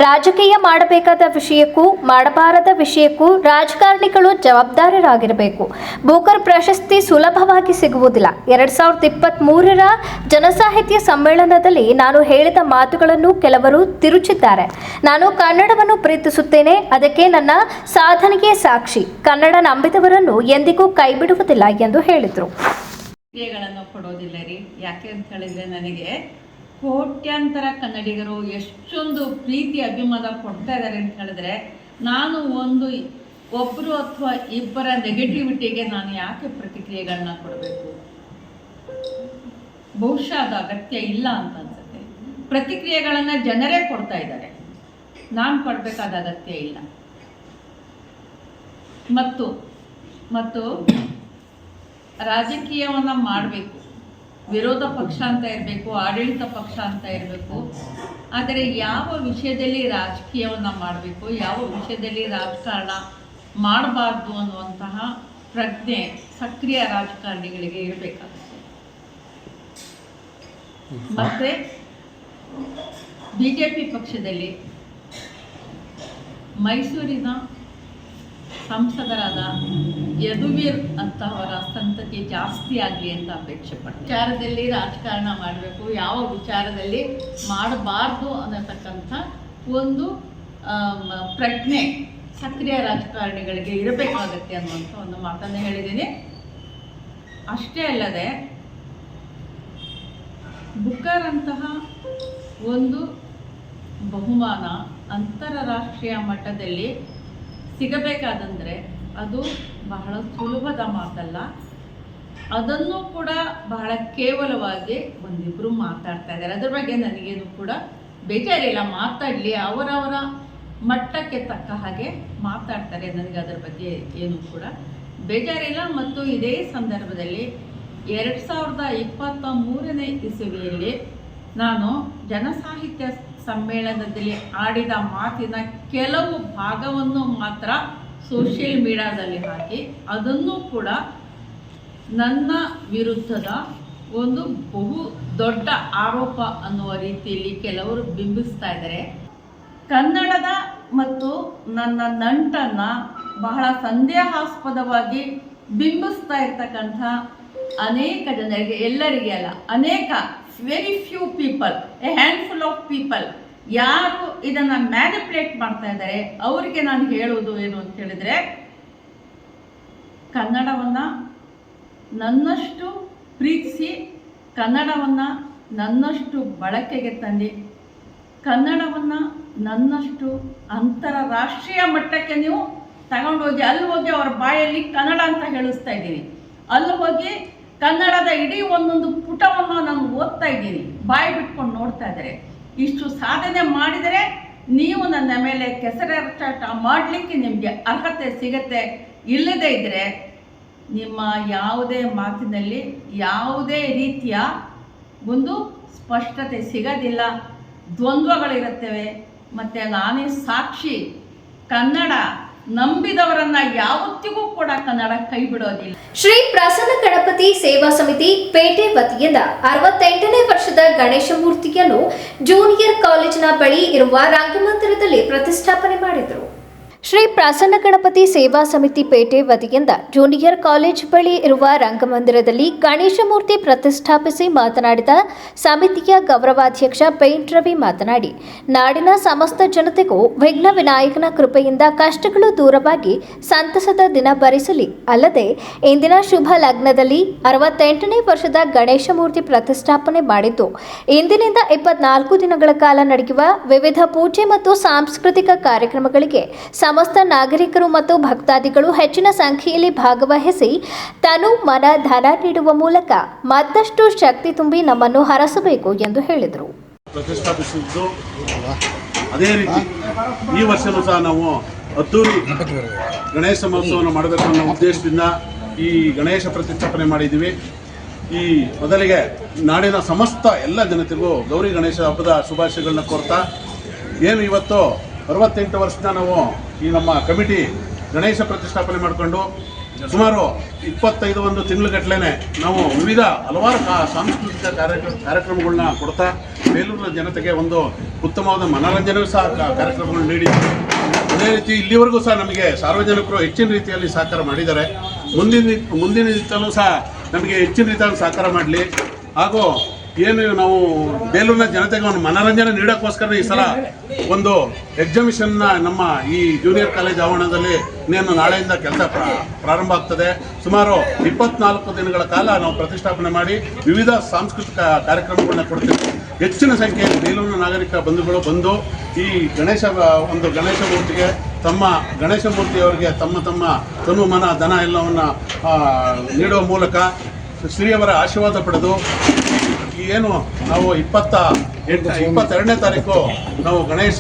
ರಾಜಕೀಯ ಮಾಡಬೇಕಾದ ವಿಷಯಕ್ಕೂ ಮಾಡಬಾರದ ವಿಷಯಕ್ಕೂ ರಾಜಕಾರಣಿಗಳು ಜವಾಬ್ದಾರರಾಗಿರಬೇಕು. ಬೂಕರ್ ಪ್ರಶಸ್ತಿ ಸುಲಭವಾಗಿ ಸಿಗುವುದಿಲ್ಲ. 2023ರ ಜನಸಾಹಿತ್ಯ ಸಮ್ಮೇಳನದಲ್ಲಿ ನಾನು ಹೇಳಿದ ಮಾತುಗಳನ್ನು ಕೆಲವರು ತಿರುಚಿದ್ದಾರೆ. ನಾನು ಕನ್ನಡವನ್ನು ಪ್ರೀತಿಸುತ್ತೇನೆ, ಅದಕ್ಕೆ ನನ್ನ ಸಾಧನೆಗೆ ಸಾಕ್ಷಿ. ಕನ್ನಡ ನಂಬಿದವರನ್ನು ಎಂದಿಗೂ ಕೈಬಿಡುವುದಿಲ್ಲ ಎಂದು ಹೇಳಿದರು. ಗಳನ್ನು ಕೊಡೋದಿಲ್ಲ ರೀ. ಯಾಕೆ ಅಂತ ಹೇಳಿದ್ರೆ, ನನಗೆ ಕೋಟ್ಯಾಂತರ ಕನ್ನಡಿಗರು ಎಷ್ಟೊಂದು ಪ್ರೀತಿ ಅಭಿಮಾನ ಕೊಡ್ತಾ ಇದ್ದಾರೆ ಅಂತ ಹೇಳಿದ್ರೆ, ನಾನು ಒಬ್ಬರು ಅಥವಾ ಇಬ್ಬರ ನೆಗೆಟಿವಿಟಿಗೆ ನಾನು ಯಾಕೆ ಪ್ರತಿಕ್ರಿಯೆಗಳನ್ನ ಕೊಡಬೇಕು? ಬಹುಶಃ ಅದು ಅಗತ್ಯ ಇಲ್ಲ ಅಂತ ಅನ್ಸುತ್ತೆ. ಪ್ರತಿಕ್ರಿಯೆಗಳನ್ನು ಜನರೇ ಕೊಡ್ತಾ ಇದ್ದಾರೆ, ನಾನು ಕೊಡಬೇಕಾದ ಅಗತ್ಯ ಇಲ್ಲ. ಮತ್ತು ರಾಜಕೀಯವನ್ನು ಮಾಡಬೇಕು. ವಿರೋಧ ಪಕ್ಷ ಅಂತ ಇರಬೇಕು, ಆಡಳಿತ ಪಕ್ಷ ಅಂತ ಇರಬೇಕು. ಆದರೆ ಯಾವ ವಿಷಯದಲ್ಲಿ ರಾಜಕೀಯವನ್ನು ಮಾಡಬೇಕು, ಯಾವ ವಿಷಯದಲ್ಲಿ ರಾಜಕಾರಣ ಮಾಡಬಾರ್ದು ಅನ್ನುವಂತಹ ಪ್ರಜ್ಞೆ ಸಕ್ರಿಯ ರಾಜಕಾರಣಿಗಳಿಗೆ ಇರಬೇಕಾಗುತ್ತೆ. ಮತ್ತು BJP ಪಕ್ಷದಲ್ಲಿ ಮೈಸೂರಿನ ಸಂಸದರಾದ ಯದುವೀರ್ ಅಂತವರ ಸಂತತಿ ಜಾಸ್ತಿ ಆಗಲಿ ಅಂತ ಅಪೇಕ್ಷೆ ಪಡ್ತಾರೆ. ವಿಚಾರದಲ್ಲಿ ರಾಜಕಾರಣ ಮಾಡಬೇಕು, ಯಾವ ವಿಚಾರದಲ್ಲಿ ಮಾಡಬಾರ್ದು ಅನ್ನತಕ್ಕಂಥ ಒಂದು ಪ್ರಜ್ಞೆ ಸಕ್ರಿಯ ರಾಜಕಾರಣಿಗಳಿಗೆ ಇರಬೇಕಾಗತ್ತೆ ಅನ್ನುವಂಥ ಒಂದು ಮಾತನ್ನು ಹೇಳಿದ್ದೀನಿ. ಅಷ್ಟೇ ಅಲ್ಲದೆ, ಬುಕ್ಕರ್ ಅಂತಹ ಒಂದು ಬಹುಮಾನ ಅಂತಾರಾಷ್ಟ್ರೀಯ ಮಟ್ಟದಲ್ಲಿ ಸಿಗಬೇಕಾದಂದರೆ ಅದು ಬಹಳ ಸುಲಭದ ಮಾತಲ್ಲ. ಅದನ್ನು ಕೂಡ ಬಹಳ ಕೇವಲವಾಗಿ ಒಂದಿಬ್ಬರು ಮಾತಾಡ್ತಾ ಇದ್ದಾರೆ. ಅದ್ರ ಬಗ್ಗೆ ನನಗೇನು ಕೂಡ ಬೇಜಾರಿಲ್ಲ, ಮಾತಾಡಲಿ, ಅವರವರ ಮಟ್ಟಕ್ಕೆ ತಕ್ಕ ಹಾಗೆ ಮಾತಾಡ್ತಾರೆ. ನನಗೆ ಅದರ ಬಗ್ಗೆ ಏನು ಕೂಡ ಬೇಜಾರಿಲ್ಲ. ಮತ್ತು ಇದೇ ಸಂದರ್ಭದಲ್ಲಿ 2023ನೇ ಇಸವಿಯಲ್ಲಿ ನಾನು ಜನಸಾಹಿತ್ಯ ಸಮ್ಮೇಳನದಲ್ಲಿ ಆಡಿದ ಮಾತಿನ ಕೆಲವು ಭಾಗವನ್ನು ಮಾತ್ರ ಸೋಷಿಯಲ್ ಮೀಡಿಯಾದಲ್ಲಿ ಹಾಕಿ, ಅದನ್ನು ಕೂಡ ನನ್ನ ವಿರುದ್ಧದ ಒಂದು ಬಹು ದೊಡ್ಡ ಆರೋಪ ಅನ್ನುವ ರೀತಿಯಲ್ಲಿ ಕೆಲವರು ಬಿಂಬಿಸ್ತಾ ಇದ್ದಾರೆ. ಕನ್ನಡದ ಮತ್ತು ನನ್ನ ನಂಟನ್ನು ಬಹಳ ಸಂದೇಹಾಸ್ಪದವಾಗಿ ಬಿಂಬಿಸ್ತಾ ಇರ್ತಕ್ಕಂಥ ಅನೇಕ ಜನರಿಗೆ, ಎಲ್ಲರಿಗೆ ಅಲ್ಲ, ಅನೇಕ very few people, A handful of people ಯಾರು ಇದನ್ನು ಮ್ಯಾನಿಪುಲೇಟ್ ಮಾಡ್ತಾ ಇದ್ದಾರೆ, ಅವರಿಗೆ ನಾನು ಹೇಳುವುದು ಏನು ಅಂತ ಹೇಳಿದರೆ, ಕನ್ನಡವನ್ನು ನನ್ನಷ್ಟು ಪ್ರೀತಿಸಿ, ಕನ್ನಡವನ್ನು ನನ್ನಷ್ಟು ಬಳಕೆಗೆ ತಂದು, ಕನ್ನಡವನ್ನು ನನ್ನಷ್ಟು ಅಂತಾರಾಷ್ಟ್ರೀಯ ಮಟ್ಟಕ್ಕೆ ನೀವು ತಗೊಂಡೋಗಿ, ಅಲ್ಲಿ ಹೋಗಿ ಅವರ ಬಾಯಲ್ಲಿ ಕನ್ನಡ ಅಂತ ಹೇಳಿಸ್ತಾ ಇದ್ದೀನಿ. ಅಲ್ಲಿ ಹೋಗಿ ಕನ್ನಡದ ಇಡೀ ಒಂದೊಂದು ಪುಟವನ್ನು ನಾನು ಓದ್ತಾ ಇದ್ದೀನಿ, ಬಾಯಿ ಬಿಟ್ಕೊಂಡು ನೋಡ್ತಾ ಇದ್ದಾರೆ. ಇಷ್ಟು ಸಾಧನೆ ಮಾಡಿದರೆ ನೀವು ನನ್ನ ಮೇಲೆ ಕೆಸರಾಟ ಮಾಡಲಿಕ್ಕೆ ನಿಮಗೆ ಅರ್ಹತೆ ಸಿಗತ್ತೆ. ಇಲ್ಲದೇ ಇದ್ದರೆ ನಿಮ್ಮ ಯಾವುದೇ ಮಾತಿನಲ್ಲಿ ಯಾವುದೇ ರೀತಿಯ ಒಂದು ಸ್ಪಷ್ಟತೆ ಸಿಗೋದಿಲ್ಲ, ದ್ವಂದ್ವಗಳಿರುತ್ತವೆ. ಮತ್ತು ನಾನೇ ಸಾಕ್ಷಿ, ಕನ್ನಡ ನಂಬಿದವರನ್ನ ಯಾವತ್ತಿಗೂ ಕೂಡ ಕನ್ನಡ ಕೈ ಬಿಡೋದಿಲ್ಲ. ಶ್ರೀ ಪ್ರಸನ್ನ ಗಣಪತಿ ಸೇವಾ ಸಮಿತಿ ಪೇಟೆ ವತಿಯಿಂದ 68ನೇ ವರ್ಷದ ಗಣೇಶ ಮೂರ್ತಿಯನ್ನು ಜೂನಿಯರ್ ಕಾಲೇಜಿನ ಬಳಿ ಇರುವ ರಂಗಮಂದಿರದಲ್ಲಿ ಪ್ರತಿಷ್ಠಾಪನೆ ಮಾಡಿದರು. ಶ್ರೀ ಪ್ರಸನ್ನ ಗಣಪತಿ ಸೇವಾ ಸಮಿತಿ ಪೇಟೆ ವತಿಯಿಂದ ಜೂನಿಯರ್ ಕಾಲೇಜ್ ಬಳಿ ಇರುವ ರಂಗಮಂದಿರದಲ್ಲಿ ಗಣೇಶ ಮೂರ್ತಿ ಪ್ರತಿಷ್ಠಾಪಿಸಿ ಮಾತನಾಡಿದ ಸಮಿತಿಯ ಗೌರವಾಧ್ಯಕ್ಷ ಪೇಂಟ್ ರವಿ ಮಾತನಾಡಿ, ನಾಡಿನ ಸಮಸ್ತ ಜನತೆಗೂ ವಿಘ್ನ ವಿನಾಯಕನ ಕೃಪೆಯಿಂದ ಕಷ್ಟಗಳು ದೂರವಾಗಿ ಸಂತಸದ ದಿನ ಭರಿಸಲಿ. ಅಲ್ಲದೆ ಇಂದಿನ ಶುಭ ಲಗ್ನದಲ್ಲಿ 68ನೇ ವರ್ಷದ ಗಣೇಶ ಮೂರ್ತಿ ಪ್ರತಿಷ್ಠಾಪನೆ ಮಾಡಿದ್ದು, ಇಂದಿನಿಂದ 24 ದಿನಗಳ ಕಾಲ ನಡೆಯುವ ವಿವಿಧ ಪೂಜೆ ಮತ್ತು ಸಾಂಸ್ಕೃತಿಕ ಕಾರ್ಯಕ್ರಮಗಳಿಗೆ ಸಮಸ್ತ ನಾಗರಿಕರು ಮತ್ತು ಭಕ್ತಾದಿಗಳು ಹೆಚ್ಚಿನ ಸಂಖ್ಯೆಯಲ್ಲಿ ಭಾಗವಹಿಸಿ ತನು ಮನ ಧನ ನೀಡುವ ಮೂಲಕ ಮತ್ತಷ್ಟು ಶಕ್ತಿ ತುಂಬಿ ನಮ್ಮನ್ನು ಹರಸಬೇಕು ಎಂದು ಹೇಳಿದರು. ಪ್ರತಿಷ್ಠಾಪಿಸಿದ್ದು ಅದೇ ರೀತಿ ಈ ವರ್ಷವೂ ಸಹ ನಾವು ಅದ್ದೂರಿ ಗಣೇಶ ಮಹೋತ್ಸವವನ್ನು ಮಾಡಬೇಕು ಅನ್ನೋ ಉದ್ದೇಶದಿಂದ ಈ ಗಣೇಶ ಪ್ರತಿಷ್ಠಾಪನೆ ಮಾಡಿದ್ದೀವಿ. ಈ ಮೊದಲಿಗೆ ನಾಡಿನ ಸಮಸ್ತ ಎಲ್ಲ ಜನತೆಗೂ ಗೌರಿ ಗಣೇಶ ಹಬ್ಬದ ಶುಭಾಶಯಗಳನ್ನ ಕೋರ್ತಾ, ಏನು ಇವತ್ತು 68 ವರ್ಷದಿಂದ ನಾವು ಈ ನಮ್ಮ ಕಮಿಟಿ ಗಣೇಶ ಪ್ರತಿಷ್ಠಾಪನೆ ಮಾಡಿಕೊಂಡು ಸುಮಾರು 25 ತಿಂಗಳುಗಟ್ಟಲೆ ನಾವು ವಿವಿಧ ಹಲವಾರು ಸಾಂಸ್ಕೃತಿಕ ಕಾರ್ಯಕ್ರಮಗಳನ್ನ ಕೊಡ್ತಾ ಬೇಲೂರಿನ ಜನತೆಗೆ ಒಂದು ಉತ್ತಮವಾದ ಮನೋರಂಜನೆಯೂ ಸಹ ಕಾರ್ಯಕ್ರಮಗಳು ನೀಡಿದ್ದೀವಿ. ಅದೇ ರೀತಿ ಇಲ್ಲಿವರೆಗೂ ಸಹ ನಮಗೆ ಸಾರ್ವಜನಿಕರು ಹೆಚ್ಚಿನ ರೀತಿಯಲ್ಲಿ ಸಹಕಾರ ಮಾಡಿದ್ದಾರೆ. ಮುಂದಿನ ದಿನದಲ್ಲೂ ಸಹ ನಮಗೆ ಹೆಚ್ಚಿನ ರೀತಿಯಲ್ಲಿ ಸಹಕಾರ ಮಾಡಲಿ. ಹಾಗೂ ಏನು ನಾವು ಬೇಲೂರಿನ ಜನತೆಗೆ ಒಂದು ಮನೋರಂಜನೆ ನೀಡೋಕ್ಕೋಸ್ಕರ ಈ ಸಲ ಒಂದು ಎಕ್ಸಿಬಿಷನ್ನ ನಮ್ಮ ಈ ಜೂನಿಯರ್ ಕಾಲೇಜ್ ಆವರಣದಲ್ಲಿ ನಾಳೆಯಿಂದ ಕೆಲಸ ಪ್ರಾರಂಭ ಆಗ್ತದೆ. ಸುಮಾರು 24 ದಿನಗಳ ಕಾಲ ನಾವು ಪ್ರತಿಷ್ಠಾಪನೆ ಮಾಡಿ ವಿವಿಧ ಸಾಂಸ್ಕೃತಿಕ ಕಾರ್ಯಕ್ರಮಗಳನ್ನ ಕೊಡ್ತೀವಿ. ಹೆಚ್ಚಿನ ಸಂಖ್ಯೆಯಲ್ಲಿ ಬೇಲೂರಿನ ನಾಗರಿಕ ಬಂಧುಗಳು ಬಂದು ಈ ಗಣೇಶ ಮೂರ್ತಿಗೆ ತಮ್ಮ ಗಣೇಶ ಮೂರ್ತಿಯವರಿಗೆ ತಮ್ಮ ತನು ಮನ ಧನ ಎಲ್ಲವನ್ನು ನೀಡುವ ಮೂಲಕ ಶ್ರೀಯವರ ಆಶೀರ್ವಾದ ಪಡೆದು ಏನು ನಾವು 22ನೇ ತಾರೀಕು ನಾವು ಗಣೇಶ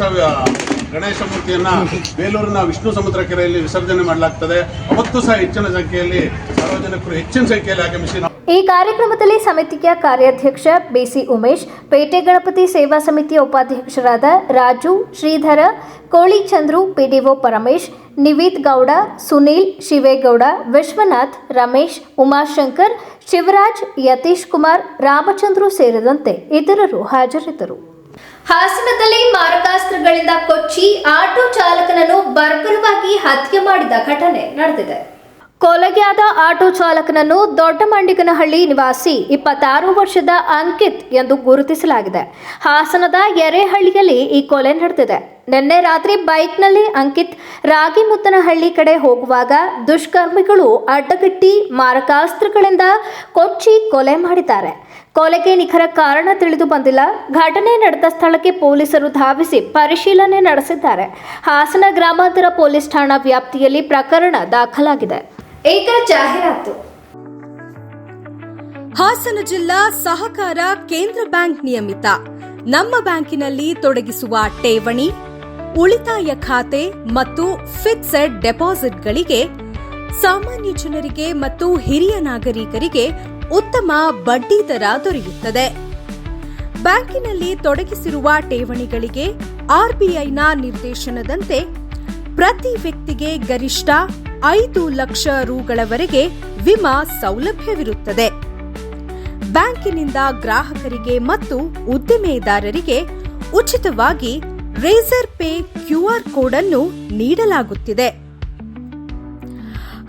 ಮೂರ್ತಿಯನ್ನು ಬೇಲೂರಿನ ವಿಷ್ಣು ಸಮುದ್ರ ಕೆರೆಯಲ್ಲಿ ವಿಸರ್ಜನೆ ಮಾಡಲಾಗ್ತದೆ. ಅವತ್ತು ಸಹ ಹೆಚ್ಚಿನ ಸಂಖ್ಯೆಯಲ್ಲಿ ಸಾರ್ವಜನಿಕರು ಆಗಮಿಸಿ ಈ ಕಾರ್ಯಕ್ರಮದಲ್ಲಿ ಸಮಿತಿಯ ಕಾರ್ಯಾಧ್ಯಕ್ಷ ಬಿಸಿ ಉಮೇಶ್, ಪೇಟೆ ಗಣಪತಿ ಸೇವಾ ಸಮಿತಿಯ ಉಪಾಧ್ಯಕ್ಷರಾದ ರಾಜು, ಶ್ರೀಧರ, ಕೋಳಿಚಂದ್ರು, ಪಿಡಿಒ ಪರಮೇಶ್, ನಿವೀತ್ ಗೌಡ, ಸುನೀಲ್, ಶಿವೇಗೌಡ, ವಿಶ್ವನಾಥ್, ರಮೇಶ್, ಉಮಾಶಂಕರ್, ಶಿವರಾಜ್, ಯತೀಶ್ ಕುಮಾರ್, ರಾಮಚಂದ್ರು ಸೇರಿದಂತೆ ಇತರರು ಹಾಜರಿದ್ದರು. ಹಾಸನದಲ್ಲಿ ಮಾರಕಾಸ್ತ್ರಗಳಿಂದ ಕೊಚ್ಚಿ ಆಟೋ ಚಾಲಕನನ್ನು ಬರ್ಬರವಾಗಿ ಹತ್ಯೆ ಮಾಡಿದ ಘಟನೆ ನಡೆದಿದೆ. ಕೊಲೆಯಾದ ಆಟೋ ಚಾಲಕನನ್ನು ದೊಡ್ಡಮಂಡಿಗನಹಳ್ಳಿ ನಿವಾಸಿ 26 ವರ್ಷದ ಅಂಕಿತ್ ಎಂದು ಗುರುತಿಸಲಾಗಿದೆ. ಹಾಸನದ ಎರೆಹಳ್ಳಿಯಲ್ಲಿ ಈ ಕೊಲೆ ನಡೆದಿದೆ. ನಿನ್ನೆ ರಾತ್ರಿ ಬೈಕ್ನಲ್ಲಿ ಅಂಕಿತ್ ರಾಗಿಮುತ್ತನಹಳ್ಳಿ ಕಡೆ ಹೋಗುವಾಗ ದುಷ್ಕರ್ಮಿಗಳು ಅಡ್ಡಗಟ್ಟಿ ಮಾರಕಾಸ್ತ್ರಗಳಿಂದ ಕೊಚ್ಚಿ ಕೊಲೆ ಮಾಡಿದ್ದಾರೆ. ಕೊಲೆಗೆ ನಿಖರ ಕಾರಣ ತಿಳಿದು ಬಂದಿಲ್ಲ. ಘಟನೆ ನಡೆದ ಸ್ಥಳಕ್ಕೆ ಪೊಲೀಸರು ಧಾವಿಸಿ ಪರಿಶೀಲನೆ ನಡೆಸಿದ್ದಾರೆ. ಹಾಸನ ಗ್ರಾಮಾಂತರ ಪೊಲೀಸ್ ಠಾಣಾ ವ್ಯಾಪ್ತಿಯಲ್ಲಿ ಪ್ರಕರಣ ದಾಖಲಾಗಿದೆ. ಈಗ ಜಾಹೀರಾತು. ಹಾಸನ ಜಿಲ್ಲಾ ಸಹಕಾರ ಕೇಂದ್ರ ಬ್ಯಾಂಕ್ ನಿಯಮಿತ ನಮ್ಮ ಬ್ಯಾಂಕಿನಲ್ಲಿ ತೊಡಗಿಸುವ ಠೇವಣಿ, ಉಳಿತಾಯ ಖಾತೆ ಮತ್ತು ಫಿಕ್ಸೆಡ್ ಡೆಪಾಸಿಟ್ಗಳಿಗೆ ಸಾಮಾನ್ಯ ಜನರಿಗೆ ಮತ್ತು ಹಿರಿಯ ನಾಗರಿಕರಿಗೆ ಉತ್ತಮ ಬಡ್ಡಿ ದರ ದೊರೆಯುತ್ತದೆ. ಬ್ಯಾಂಕಿನಲ್ಲಿ ತೊಡಗಿಸಿರುವ ಠೇವಣಿಗಳಿಗೆ ಆರ್ಬಿಐನ ನಿರ್ದೇಶನದಂತೆ ಪ್ರತಿ ವ್ಯಕ್ತಿಗೆ ಗರಿಷ್ಠ 5 ಲಕ್ಷ ರುಗಳವರೆಗೆ ವಿಮಾ ಸೌಲಭ್ಯವಿರುತ್ತದೆ. ಬ್ಯಾಂಕಿನಿಂದ ಗ್ರಾಹಕರಿಗೆ ಮತ್ತು ಉದ್ದಿಮೆದಾರರಿಗೆ ಉಚಿತವಾಗಿ ರೇಸರ್ ಪೇ QR ಕೋಡ್ ಅನ್ನು ನೀಡಲಾಗುತ್ತಿದೆ.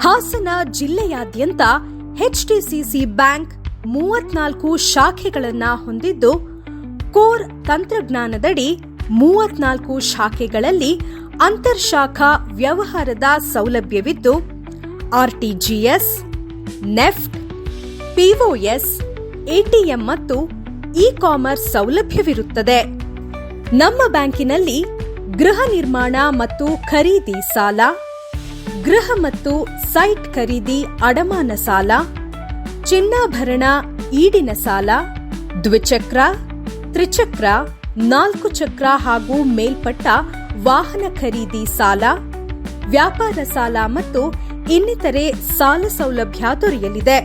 ಹಾಸನ ಜಿಲ್ಲೆಯಾದ್ಯಂತ HDCC ಬ್ಯಾಂಕ್ 34 ಶಾಖೆಗಳನ್ನು ಹೊಂದಿದ್ದು, ಕೋರ್ ತಂತ್ರಜ್ಞಾನದಡಿ 34 ಶಾಖೆಗಳಲ್ಲಿ ಅಂತರ್ಶಾಖಾ ವ್ಯವಹಾರದ ಸೌಲಭ್ಯವಿದ್ದು, RTGS, ನೆಫ್ಟ್, POS, ATM ಮತ್ತು ಇ-ಕಾಮರ್ಸ್ ಸೌಲಭ್ಯವಿರುತ್ತದೆ. ನಮ್ಮ ಬ್ಯಾಂಕಿನಲ್ಲಿ ಗೃಹ ನಿರ್ಮಾಣ ಮತ್ತು ಖರೀದಿ ಸಾಲ, ಗೃಹ ಮತ್ತು ಸೈಟ್ ಖರೀದಿ ಅಡಮಾನ ಸಾಲ, ಚಿನ್ನಾಭರಣ ಈಡಿನ ಸಾಲ, ದ್ವಿಚಕ್ರ, ತ್ರಿಚಕ್ರ, 4 ಚಕ್ರ ಹಾಗೂ ಮೇಲ್ಪಟ್ಟ ವಾಹನ ಖರೀದಿ ಸಾಲ, ವ್ಯಾಪಾರ ಸಾಲ ಮತ್ತು ಇನ್ನಿತರೆ ಸಾಲ ಸೌಲಭ್ಯ ದೊರೆಯಲಿದೆ.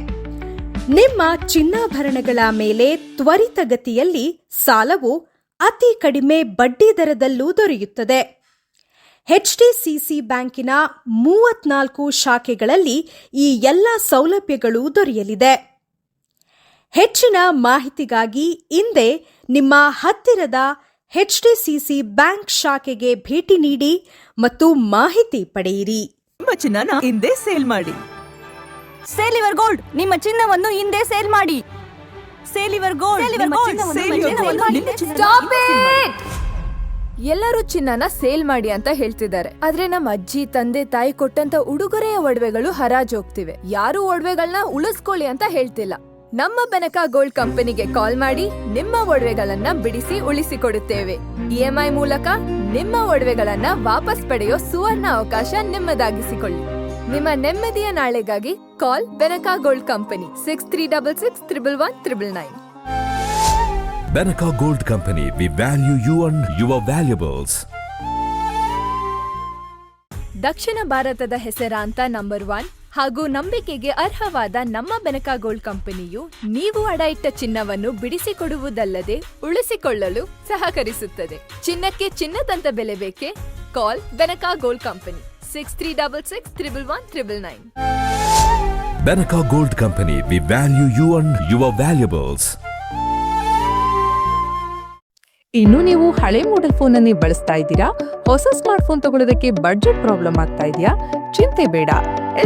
ನಿಮ್ಮ ಚಿನ್ನಾಭರಣಗಳ ಮೇಲೆ ತ್ವರಿತಗತಿಯಲ್ಲಿ ಸಾಲವು ಅತಿ ಕಡಿಮೆ ಬಡ್ಡಿ ದರದಲ್ಲೂ ದೊರೆಯುತ್ತದೆ. HDCC ಬ್ಯಾಂಕಿನ 34 ಶಾಖೆಗಳಲ್ಲಿ ಈ ಎಲ್ಲ ಸೌಲಭ್ಯಗಳು ದೊರೆಯಲಿದೆ. ಹೆಚ್ಚಿನ ಮಾಹಿತಿಗಾಗಿ ಇಂದೇ ನಿಮ್ಮ ಹತ್ತಿರದ HDCC ಬ್ಯಾಂಕ್ ಶಾಖೆಗೆ ಭೇಟಿ ನೀಡಿ ಮತ್ತು ಮಾಹಿತಿ ಪಡೆಯಿರಿ. ನಿಮ್ಮ ಚಿನ್ನನ ಇಂದೇ ಸೇಲ್ ಮಾಡಿ. ಸೇಲ್ ಯುವರ್ ಗೋಲ್ಡ್, ನಿಮ್ಮ ಚಿನ್ನವನ್ನು ಇಂದೇ ಸೇಲ್ ಮಾಡಿ. Sale your gold, stop it! ಎಲ್ಲರೂ ಚಿನ್ನನ ಸೇಲ್ ಮಾಡಿ ಅಂತ ಹೇಳ್ತಿದ್ದಾರೆ. ಆದ್ರೆ ನಮ್ಮ ಅಜ್ಜಿ, ತಂದೆ, ತಾಯಿ ಕೊಟ್ಟಂತ ಉಡುಗೊರೆಯ ಒಡವೆಗಳು ಹರಾಜು ಹೋಗ್ತಿವೆ. ಯಾರು ಒಡವೆಗಳನ್ನ ಉಳಿಸ್ಕೊಳ್ಳಿ ಅಂತ ಹೇಳ್ತಿಲ್ಲ. ನಮ್ಮ ಬೆನಕಾ ಗೋಲ್ಡ್ ಕಂಪನಿಗೆ ಕಾಲ್ ಮಾಡಿ ನಿಮ್ಮ ಒಡವೆಗಳನ್ನ ಬಿಡಿಸಿ ಉಳಿಸಿಕೊಡುತ್ತೇವೆ. EMI ಮೂಲಕ ನಿಮ್ಮ ಒಡವೆಗಳನ್ನ ವಾಪಸ್ ಪಡೆಯೋ ಸುವರ್ಣ ಅವಕಾಶ ನಿಮ್ಮದಾಗಿಸಿಕೊಳ್ಳಿ. ನಿಮ್ಮ ನೆಮ್ಮದಿಯ ನಾಳೆಗಾಗಿ ಕಾಲ್ Benaka gold company 6366 111 999. Benaka Gold Company, we value you and your valuables. ದಕ್ಷಿಣ ಭಾರತದ ಹೆಸರಾಂತ ನಂಬರ್ 1 ಹಾಗೂ ನಂಬಿಕೆಗೆ ಅರ್ಹವಾದ ನಮ್ಮ ಬೆನಕಾ ಗೋಲ್ಡ್ ಕಂಪನಿಯು ನೀವು ಅಡ ಇಟ್ಟ ಚಿನ್ನವನ್ನು ಬಿಡಿಸಿಕೊಡುವುದಲ್ಲದೆ ಉಳಿಸಿಕೊಳ್ಳಲು ಸಹಕರಿಸುತ್ತದೆ. ಚಿನ್ನಕ್ಕೆ ಚಿನ್ನದಂತ ಬೆಲೆ ಬೇಕೆ? Call Benaka Gold Company 6366 Benaka Gold Company, we value you and your valuables. ಇನ್ನು ನೀವು ಹಳೆ ಮಾಡೆಲ್ ಫೋನ್ ಅನ್ನೇ ಬಳಸ್ತಾ ಇದ್ದೀರಾ? ಹೊಸ ಸ್ಮಾರ್ಟ್ ಫೋನ್ ತಗೊಳ್ಳೋದಕ್ಕೆ ಬಡ್ಜೆಟ್ ಪ್ರಾಬ್ಲಮ್ ಆಗ್ತಾ ಇದೆಯಾ? ಚಿಂತೆ ಬೇಡ.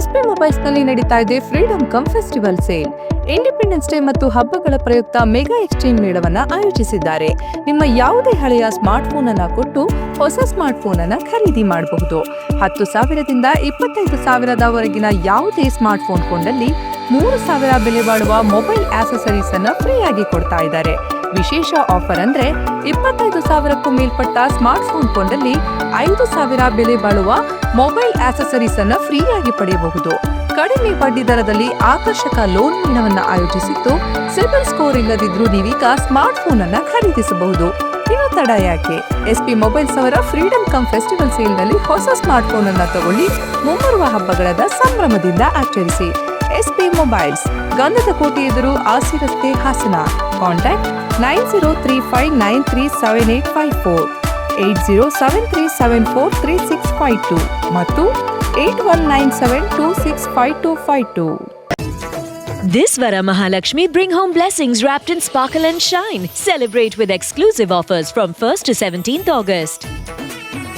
SP ಮೊಬೈಲ್ಸ್ ನಲ್ಲಿ ನಡೀತಾ ಇದೆ freedom come festival sale. Independence day ಮತ್ತು ಹಬ್ಬಗಳ ಪ್ರಯುಕ್ತ ಮೆಗಾ ಎಕ್ಸ್ಚೇಂಜ್ ಮೇಳವನ್ನ ಆಯೋಜಿಸಿದ್ದಾರೆ. ನಿಮ್ಮ ಯಾವುದೇ ಹಳೆಯ ಸ್ಮಾರ್ಟ್ ಫೋನ್ ಅನ್ನ ಕೊಟ್ಟು ಹೊಸ ಸ್ಮಾರ್ಟ್ ಫೋನ್ ಅನ್ನ ಖರೀದಿ ಮಾಡಬಹುದು. 10,000ದಿಂದ 25,000ವರೆಗಿನ ಯಾವುದೇ ಸ್ಮಾರ್ಟ್ ಫೋನ್ ಕೊಂಡಲ್ಲಿ 3,000 ಬೆಲೆ ಬಾಳುವ ಮೊಬೈಲ್ ಆಕ್ಸೆಸರೀಸ್ ಅನ್ನ ಫ್ರೀ ಆಗಿ ಕೊಡ್ತಾ ಇದ್ದಾರೆ. ವಿಶೇಷ ಆಫರ್ ಅಂದ್ರೆ 25,000ಕ್ಕೂ ಮೇಲ್ಪಟ್ಟ ಸ್ಮಾರ್ಟ್ ಫೋನ್ ಕೊಂಡಲ್ಲಿ 5,000 ಬೆಲೆ ಬಾಳುವ ಮೊಬೈಲ್ ಆಕ್ಸೆಸರೀಸ್ ಅನ್ನ ಫ್ರೀ ಆಗಿ ಪಡೆಯಬಹುದು. ಕಡಿಮೆ ಬಡ್ಡಿ ದರದಲ್ಲಿ ಆಕರ್ಷಕ ಲೋನ್ ಮೇಳವನ್ನ ಆಯೋಜಿಸಿದ್ದು, ಸಿಬಿಲ್ ಸ್ಕೋರ್ ಇಲ್ಲದಿದ್ರೂ ನೀವೀಗ ಸ್ಮಾರ್ಟ್ ಫೋನ್ ಅನ್ನ ಖರೀದಿಸಬಹುದು. ಇನ್ನು ತಡ ಯಾಕೆ? SP ಮೊಬೈಲ್ಸ್ ಅವರ ಫ್ರೀಡಮ್ ಕಮ್ ಫೆಸ್ಟಿವಲ್ ಸೇಲ್ ನಲ್ಲಿ ಹೊಸ ಸ್ಮಾರ್ಟ್ ಫೋನ್ ಅನ್ನ ತಗೊಳ್ಳಿ. ಮುಂಬರುವ ಹಬ್ಬಗಳದ ಸಂಭ್ರಮದಿಂದ ಆಚರಿಸಿ. SP ಮೊಬೈಲ್ಸ್, ಗಂಧದ ಕೋಟೆ ಎದುರು, ಆಸಿ ರಸ್ತೆ, ಹಾಸನ. ಕಾಂಟ್ಯಾಕ್ಟ್ 9035937854, 8073743652 ಮತ್ತು 8197265252. This Vara Mahalakshmi bring home blessings wrapped in sparkle and shine. Celebrate with exclusive offers from 1st to 17th August.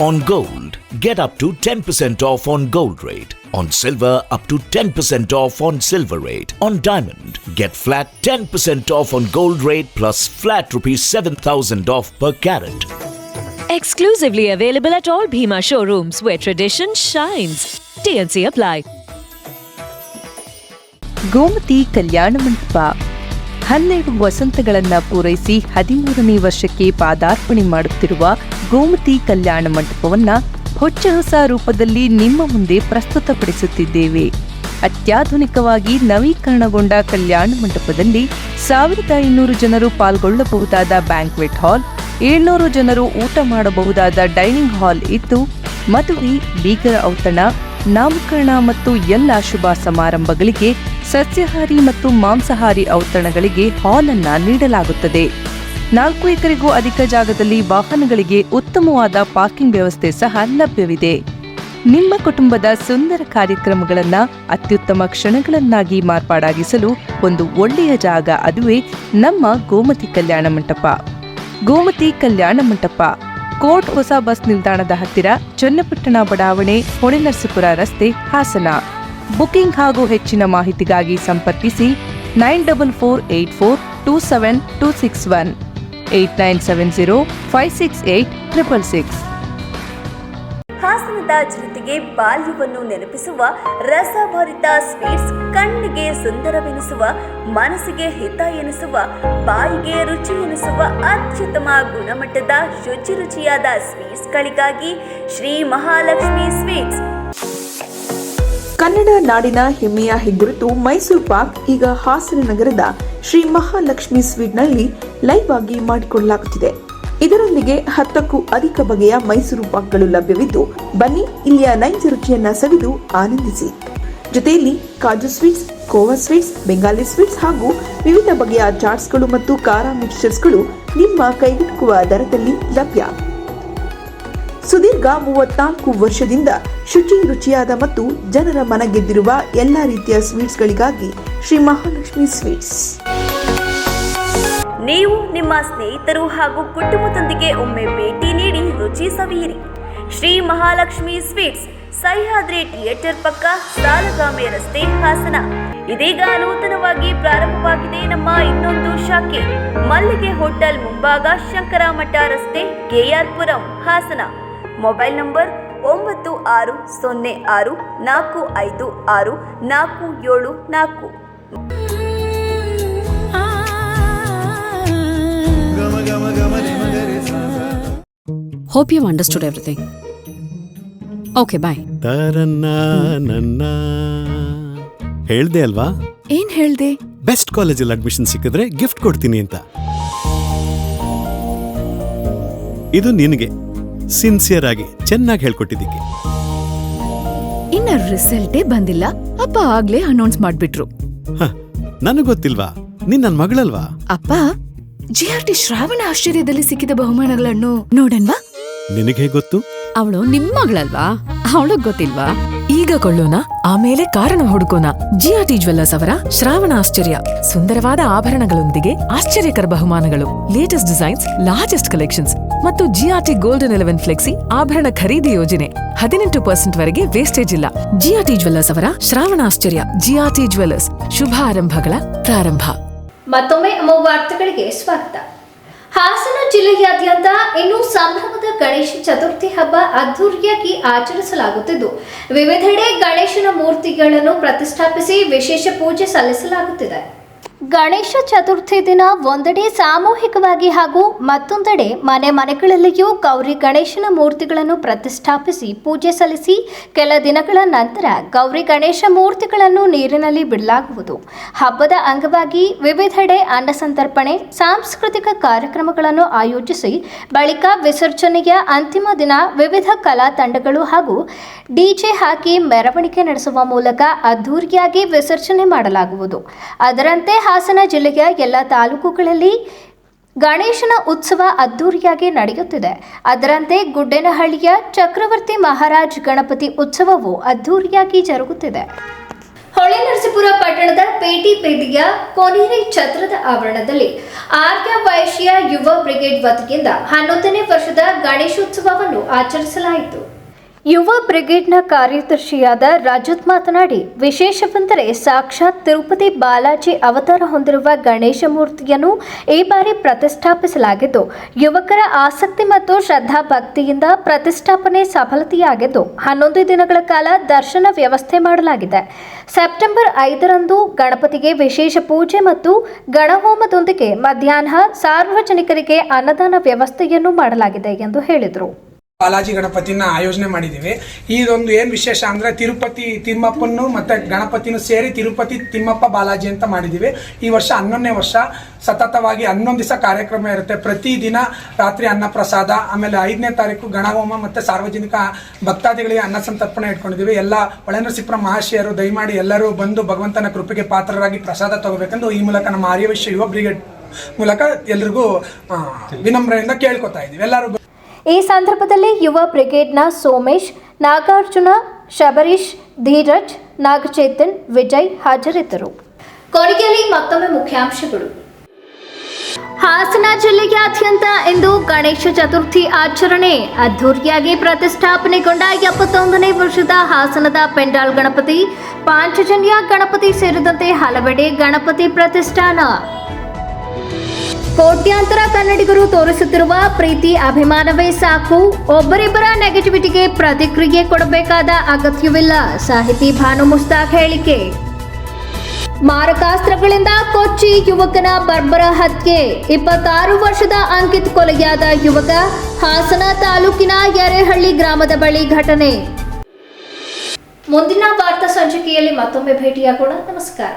On gold, get up to 10% off on gold rate. On silver, up to 10% off on silver rate. On diamond, get flat 10% off on gold rate plus flat ₹7,000 off per carat. Exclusively available at all Bhima showrooms where tradition shines. TNC apply. Gomti Kalyana Mantapa 12 ವಸಂತಗಳನ್ನ ಪೂರೈಸಿ 13ನೇ ವರ್ಷಕ್ಕೆ ಪಾದಾರ್ಪಣೆ ಮಾಡುತ್ತಿರುವ ಗೋಮತಿ ಕಲ್ಯಾಣ ಮಂಟಪವನ್ನ ಹೊಚ್ಚ ಹೊಸ ರೂಪದಲ್ಲಿ ನಿಮ್ಮ ಮುಂದೆ ಪ್ರಸ್ತುತಪಡಿಸುತ್ತಿದ್ದೇವೆ. ಅತ್ಯಾಧುನಿಕವಾಗಿ ನವೀಕರಣಗೊಂಡ ಕಲ್ಯಾಣ ಮಂಟಪದಲ್ಲಿ 1,500 ಜನರು ಪಾಲ್ಗೊಳ್ಳಬಹುದಾದ ಬ್ಯಾಂಕ್ವೆಟ್ ಹಾಲ್, 700 ಜನರು ಊಟ ಮಾಡಬಹುದಾದ ಡೈನಿಂಗ್ ಹಾಲ್ ಇದ್ದು, ಮದುವೆ, ಬೀಗರ ಔತಣ, ನಾಮಕರಣ ಮತ್ತು ಎಲ್ಲ ಶುಭ ಸಮಾರಂಭಗಳಿಗೆ, ಸಸ್ಯಾಹಾರಿ ಮತ್ತು ಮಾಂಸಾಹಾರಿ ಔತಣಗಳಿಗೆ ಹಾಲ್ ಅನ್ನ ನೀಡಲಾಗುತ್ತದೆ. 4 ಎಕರೆಗೂ ಅಧಿಕ ಜಾಗದಲ್ಲಿ ವಾಹನಗಳಿಗೆ ಉತ್ತಮವಾದ ಪಾರ್ಕಿಂಗ್ ವ್ಯವಸ್ಥೆ ಸಹ ಲಭ್ಯವಿದೆ. ನಿಮ್ಮ ಕುಟುಂಬದ ಸುಂದರ ಕಾರ್ಯಕ್ರಮಗಳನ್ನು ಅತ್ಯುತ್ತಮ ಕ್ಷಣಗಳನ್ನಾಗಿ ಮಾರ್ಪಾಡಾಗಿಸಲು ಒಂದು ಒಳ್ಳೆಯ ಜಾಗ, ಅದುವೇ ನಮ್ಮ ಗೋಮತಿ ಕಲ್ಯಾಣ ಮಂಟಪ. ಗೋಮತಿ ಕಲ್ಯಾಣ ಮಂಟಪ, ಕೋರ್ಟ್ ಹೊಸ ಬಸ್ ನಿಲ್ದಾಣದ ಹತ್ತಿರ, ಚನ್ನಪಟ್ಟಣ ಬಡಾವಣೆ, ಹೊಳೆನರಸೀಪುರ ರಸ್ತೆ, ಹಾಸನ. ಬುಕಿಂಗ್ ಹಾಗೂ ಹೆಚ್ಚಿನ ಮಾಹಿತಿಗಾಗಿ ಸಂಪರ್ಕಿಸಿ 9448427261, 8970568666. ಹಾಸನದ ಜನತೆಗೆ ಬಾಲ್ಯವನ್ನು ನೆನಪಿಸುವ ರಸಭರಿತ ಸ್ವೀಟ್ಸ್, ಕಣ್ಣಿಗೆ ಸುಂದರವೆನಿಸುವ, ಮನಸ್ಸಿಗೆ ಹಿತ ಎನಿಸುವ, ಬಾಯಿಗೆ ರುಚಿ ಎನಿಸುವ ಅತ್ಯುತ್ತಮ ಗುಣಮಟ್ಟದ ರುಚಿಯಾದ ಸ್ವೀಟ್ಸ್ಗಳಿಗಾಗಿ ಶ್ರೀ ಮಹಾಲಕ್ಷ್ಮಿ ಸ್ವೀಟ್ಸ್. ಕನ್ನಡ ನಾಡಿನ ಹೆಮ್ಮೆಯ ಹೆಗ್ಗುರುತು ಮೈಸೂರು ಪಾಕ್ ಈಗ ಹಾಸನ ನಗರದ ಶ್ರೀ ಮಹಾಲಕ್ಷ್ಮಿ ಸ್ವೀಟ್ನಲ್ಲಿ ಲೈವ್ ಆಗಿ ಮಾಡಿಕೊಳ್ಳಲಾಗುತ್ತಿದೆ. ಇದರೊಂದಿಗೆ 10ಕ್ಕೂ ಅಧಿಕ ಬಗೆಯ ಮೈಸೂರು ಪಾಕ್ಗಳು ಲಭ್ಯವಿದ್ದು, ಬನ್ನಿ ಇಲ್ಲಿಯ ನೈಜ ರುಚಿಯನ್ನ ಸವಿದು ಆನಂದಿಸಿ. ಜೊತೆಯಲ್ಲಿ ಕಾಜು sweets, khoa sweets, Bengali sweets ಹಾಗೂ ವಿವಿಧ ಬಗೆಯ ಚಾಟ್ಸ್ಗಳು ಮತ್ತು ಖಾರ ಮಿಕ್ಸ್ಚರ್ಸ್ಗಳು ನಿಮ್ಮ ಕೈಗೆಟುಕುವ ದರದಲ್ಲಿ ಲಭ್ಯ. ಸುದೀರ್ಘ 34 ವರ್ಷದಿಂದ ಶುಚಿ, ರುಚಿಯಾದ ಮತ್ತು ಜನರ ಮನ ಗೆದ್ದಿರುವ ಎಲ್ಲಾ ರೀತಿಯ ಸ್ವೀಟ್ಸ್ಗಳಿಗಾಗಿ ಶ್ರೀ ಮಹಾಲಕ್ಷ್ಮಿ ಸ್ವೀಟ್ಸ್. ನೀವು ನಿಮ್ಮ ಸ್ನೇಹಿತರು ಹಾಗೂ ಕುಟುಂಬದೊಂದಿಗೆ ಒಮ್ಮೆ ಭೇಟಿ ನೀಡಿ ರುಚಿ ಸವಿಯಿರಿ. ಶ್ರೀ ಮಹಾಲಕ್ಷ್ಮಿ ಸ್ವೀಟ್ಸ್, ಸಹ್ಯಾದ್ರಿ ಥಿಯೇಟರ್ ಪಕ್ಕ, ಸಾಲಗಾಮೆ ರಸ್ತೆ, ಹಾಸನ. ಇದೀಗ ನೂತನವಾಗಿ ಪ್ರಾರಂಭವಾಗಿದೆ ನಮ್ಮ ಇನ್ನೊಂದು ಶಾಖೆ, ಮಲ್ಲಿಗೆ ಹೋಟೆಲ್ ಮುಂಭಾಗ, ಶಂಕರ ಮಠ ರಸ್ತೆ, KR Puram, Hassan. Mobile number 9664564474. Hope you understood everything. Okay, bye. ಹೇಳ್ದೆ ಅಲ್ವಾ? ಏನ್ ಹೇಳ್ದೆ? ಬೆಸ್ಟ್ ಕಾಲೇಜಲ್ಲಿ ಅಡ್ಮಿಷನ್ ಸಿಕ್ಕಿದ್ರೆ ಗಿಫ್ಟ್ ಕೊಡ್ತೀನಿ ಅಂತ. ಇದು ನಿನಗೆ ಸಿನ್ಸಿಯರ್ ಆಗಿ ಚೆನ್ನಾಗಿ ಹೇಳ್ಕೊಟ್ಟಿದ್ದಕ್ಕೆ. ಇನ್ನ ರಿಸಲ್ಟೇ ಬಂದಿಲ್ಲ, ಅಪ್ಪ ಆಗ್ಲೇ ಅನೌನ್ಸ್ ಮಾಡ್ಬಿಟ್ರು. ನನಗ್ ಗೊತ್ತಿಲ್ವಾ? ನೀನ್ ನನ್ ಮಗಳಲ್ವಾ? ಅಪ್ಪ, GRT ಶ್ರಾವಣ ಆಶ್ಚರ್ಯದಲ್ಲಿ ಸಿಕ್ಕಿದ ಬಹುಮಾನಗಳನ್ನು ನೋಡನ್ವಾ? ನಿನಗೆ ಗೊತ್ತು? ಅವಳು ನಿಮ್ ಮಗಳಲ್ವಾ? ಅವಳಗ್ ಗೊತ್ತಿಲ್ವಾ? ಈಗ ಕೊಳ್ಳೋಣ, ಆಮೇಲೆ ಕಾರಣ ಹುಡುಕೋಣ. ಜಿಆರ್ಟಿ ಜ್ಯುವೆಲ್ಲರ್ಸ್ ಅವರ ಶ್ರಾವಣ ಆಶ್ಚರ್ಯ, ಸುಂದರವಾದ ಆಭರಣಗಳೊಂದಿಗೆ ಆಶ್ಚರ್ಯಕರ ಬಹುಮಾನಗಳು, ಲೇಟೆಸ್ಟ್ ಡಿಸೈನ್ಸ್, ಲಾರ್ಜೆಸ್ಟ್ ಕಲೆಕ್ಷನ್ಸ್ ಮತ್ತು ಜಿಆರ್ಟಿ ಗೋಲ್ಡನ್ 11 ಫ್ಲೆಕ್ಸಿ ಆಭರಣ ಖರೀದಿ ಯೋಜನೆ. 18% ವರೆಗೆ ವೇಸ್ಟೇಜ್ ಇಲ್ಲ. ಜಿಆರ್ಟಿ ಜ್ಯುವೆಲ್ಲರ್ಸ್ ಅವರ ಶ್ರಾವಣ ಆಶ್ಚರ್ಯ. ಜಿಆರ್ಟಿ ಜ್ಯುವೆಲ್ಲರ್ಸ್, ಶುಭ ಆರಂಭಗಳ ಪ್ರಾರಂಭ. ಮತ್ತೊಮ್ಮೆ ಅಮೋಘ ವಾರ್ತೆಗಳಿಗೆ ಸ್ವಾಗತ. ಹಾಸನ ಜಿಲ್ಲೆಯಾದ್ಯಂತ ಇನ್ನು ಸಂಭ್ರಮದ ಗಣೇಶ ಚತುರ್ಥಿ ಹಬ್ಬ ಅದ್ದೂರಿಯಾಗಿ ಆಚರಿಸಲಾಗುತ್ತಿದ್ದು, ವಿವಿಧೆಡೆ ಗಣೇಶನ ಮೂರ್ತಿಗಳನ್ನು ಪ್ರತಿಷ್ಠಾಪಿಸಿ ವಿಶೇಷ ಪೂಜೆ ಸಲ್ಲಿಸಲಾಗುತ್ತಿದೆ. ಗಣೇಶ ಚತುರ್ಥಿ ದಿನ ಒಂದೆಡೆ ಸಾಮೂಹಿಕವಾಗಿ ಹಾಗೂ ಮತ್ತೊಂದೆಡೆ ಮನೆಗಳಲ್ಲಿಯೂ ಗೌರಿ ಗಣೇಶನ ಮೂರ್ತಿಗಳನ್ನು ಪ್ರತಿಷ್ಠಾಪಿಸಿ ಪೂಜೆ ಸಲ್ಲಿಸಿ ಕೆಲ ದಿನಗಳ ನಂತರ ಗೌರಿ ಗಣೇಶ ಮೂರ್ತಿಗಳನ್ನು ನೀರಿನಲ್ಲಿ ಬಿಡಲಾಗುವುದು. ಹಬ್ಬದ ಅಂಗವಾಗಿ ವಿವಿಧೆಡೆ ಅನ್ನಸಂತರ್ಪಣೆ, ಸಾಂಸ್ಕೃತಿಕ ಕಾರ್ಯಕ್ರಮಗಳನ್ನು ಆಯೋಜಿಸಿ ಬಳಿಕ ವಿಸರ್ಜನೆಯ ಅಂತಿಮ ದಿನ ವಿವಿಧ ಕಲಾ ತಂಡಗಳು ಹಾಗೂ ಡಿಜೆ ಹಾಕಿ ಮೆರವಣಿಗೆ ನಡೆಸುವ ಮೂಲಕ ಅದ್ದೂರಿಯಾಗಿ ವಿಸರ್ಜನೆ ಮಾಡಲಾಗುವುದು. ಅದರಂತೆ ಹಾಸನ ಜಿಲ್ಲೆಯ ಎಲ್ಲ ತಾಲೂಕುಗಳಲ್ಲಿ ಗಣೇಶನ ಉತ್ಸವ ಅದ್ದೂರಿಯಾಗಿ ನಡೆಯುತ್ತಿದೆ. ಅದರಂತೆ ಗುಡ್ಡೇನಹಳ್ಳಿಯ ಚಕ್ರವರ್ತಿ ಮಹಾರಾಜ್ ಗಣಪತಿ ಉತ್ಸವವು ಅದ್ದೂರಿಯಾಗಿ ಜರುಗುತ್ತಿದೆ. ಹೊಳೆನರಸೀಪುರ ಪಟ್ಟಣದ ಪೇಟಿ ಬೀದಿಯ ಕೊನೇರಿ ಛತ್ರದ ಆವರಣದಲ್ಲಿ ಆರ್ಯ ವೈಶ್ಯ ಯುವ ಬ್ರಿಗೇಡ್ ವತಿಯಿಂದ 11ನೇ ವರ್ಷದ ಗಣೇಶೋತ್ಸವವನ್ನು ಆಚರಿಸಲಾಯಿತು. ಯುವ ಬ್ರಿಗೇಡ್ನ ಕಾರ್ಯದರ್ಶಿಯಾದ ರಾಜತ್ ಮಾತನಾಡಿ, ವಿಶೇಷವೆಂದರೆ ಸಾಕ್ಷಾತ್ ತಿರುಪತಿ ಬಾಲಾಜಿ ಅವತಾರ ಹೊಂದಿರುವ ಗಣೇಶ ಮೂರ್ತಿಯನ್ನು ಈ ಬಾರಿ ಪ್ರತಿಷ್ಠಾಪಿಸಲಾಗಿದ್ದು, ಯುವಕರ ಆಸಕ್ತಿ ಮತ್ತು ಶ್ರದ್ಧಾ ಭಕ್ತಿಯಿಂದ ಪ್ರತಿಷ್ಠಾಪನೆ ಸಫಲತೆಯಾಗಿದ್ದು 11 ದಿನಗಳ ಕಾಲ ದರ್ಶನ ವ್ಯವಸ್ಥೆ ಮಾಡಲಾಗಿದೆ. ಸೆಪ್ಟೆಂಬರ್ 5ರಂದು ಗಣಪತಿಗೆ ವಿಶೇಷ ಪೂಜೆ ಮತ್ತು ಗಣಹೋಮದೊಂದಿಗೆ ಮಧ್ಯಾಹ್ನ ಸಾರ್ವಜನಿಕರಿಗೆ ಅನ್ನದಾನ ವ್ಯವಸ್ಥೆಯನ್ನು ಮಾಡಲಾಗಿದೆ ಎಂದು ಹೇಳಿದರು. ಬಾಲಾಜಿ ಗಣಪತಿನ ಆಯೋಜನೆ ಮಾಡಿದ್ದೀವಿ. ಇದೊಂದು ಏನು ವಿಶೇಷ ಅಂದರೆ ತಿರುಪತಿ ತಿಮ್ಮಪ್ಪನ್ನು ಮತ್ತು ಗಣಪತಿನೂ ಸೇರಿ ತಿರುಪತಿ ತಿಮ್ಮಪ್ಪ ಬಾಲಾಜಿ ಅಂತ ಮಾಡಿದ್ದೀವಿ. ಈ ವರ್ಷ 11ನೇ ವರ್ಷ. ಸತತವಾಗಿ 11 ದಿವಸ ಕಾರ್ಯಕ್ರಮ ಇರುತ್ತೆ. ಪ್ರತಿದಿನ ರಾತ್ರಿ ಅನ್ನಪ್ರಸಾದ, ಆಮೇಲೆ 5ನೇ ತಾರೀಕು ಗಣಹೋಮ ಮತ್ತು ಸಾರ್ವಜನಿಕ ಭಕ್ತಾದಿಗಳಿಗೆ ಅನ್ನ ಸಂತರ್ಪಣೆ ಇಟ್ಕೊಂಡಿದ್ದೀವಿ. ಎಲ್ಲ ಹೊಳೆನರಸೀಪುರ ಮಹಾಶಯರು ದಯಮಾಡಿ ಎಲ್ಲರೂ ಬಂದು ಭಗವಂತನ ಕೃಪೆಗೆ ಪಾತ್ರರಾಗಿ ಪ್ರಸಾದ ತಗೋಬೇಕೆಂದು ಈ ಮೂಲಕ ನಮ್ಮ ಆರ್ಯವೈಶ್ಯ ಯುವ ಬ್ರಿಗೇಡ್ ಮೂಲಕ ಎಲ್ರಿಗೂ ವಿನಮ್ರದಿಂದ ಕೇಳ್ಕೊತಾ ಇದ್ದೀವಿ. ಎಲ್ಲರೂ ಈ ಸಂದರ್ಭದಲ್ಲಿ ಯುವ ಬ್ರಿಗೇಡ್ನ ಸೋಮೇಶ್, ನಾಗಾರ್ಜುನ, ಶಬರೀಶ್, ಧೀರಜ್, ನಾಗಚೇತನ್, ವಿಜಯ್ ಹಾಜರಿದ್ದರು. ಕೊನೆಯಲ್ಲಿ ಮತ್ತೊಮ್ಮೆ ಮುಖ್ಯಾಂಶಗಳು. ಹಾಸನ ಜಿಲ್ಲೆಯಾದ್ಯಂತ ಇಂದು ಗಣೇಶ ಚತುರ್ಥಿ ಆಚರಣೆ. ಅದ್ದೂರಿಯಾಗಿ ಪ್ರತಿಷ್ಠಾಪನೆಗೊಂಡ 71ನೇ ವರ್ಷದ ಹಾಸನದ ಪೆಂಡಾಲ್ ಗಣಪತಿ, ಪಾಂಚಜನ್ಯ ಗಣಪತಿ ಸೇರಿದಂತೆ ಹಲವೆಡೆ ಗಣಪತಿ ಪ್ರತಿಷ್ಠಾನ. ಕೋಟ್ಯಾಂತರ ಕನ್ನಡಿಗರು ತೋರಿಸುತ್ತಿರುವ ಪ್ರೀತಿ ಅಭಿಮಾನವೇ ಸಾಕು. ಒಬ್ಬರಿಬ್ಬರ ನೆಗೆಟಿವಿಟಿಗೆ ಪ್ರತಿಕ್ರಿಯೆ ಕೊಡಬೇಕಾದ ಅಗತ್ಯವಿಲ್ಲ. ಸಾಹಿತಿ ಭಾನು ಮುಸ್ತಾಕ್ ಹೇಳಿಕೆ. ಮಾರಕಾಸ್ತ್ರಗಳಿಂದ ಕೊಚ್ಚಿ ಯುವಕನ ಬರ್ಬರ ಹತ್ಯೆ. 26 ವರ್ಷದ ಅಂಕಿತ್ ಕೊಲೆಯಾದ ಯುವಕ. ಹಾಸನ ತಾಲೂಕಿನ ಯರೇಹಳ್ಳಿ ಗ್ರಾಮದ ಬಳಿ ಘಟನೆ. ಮುಂದಿನ ವಾರ್ತಾ ಸಂಚಿಕೆಯಲ್ಲಿ ಮತ್ತೊಮ್ಮೆ ಭೇಟಿಯಾಗೋಣ. ನಮಸ್ಕಾರ.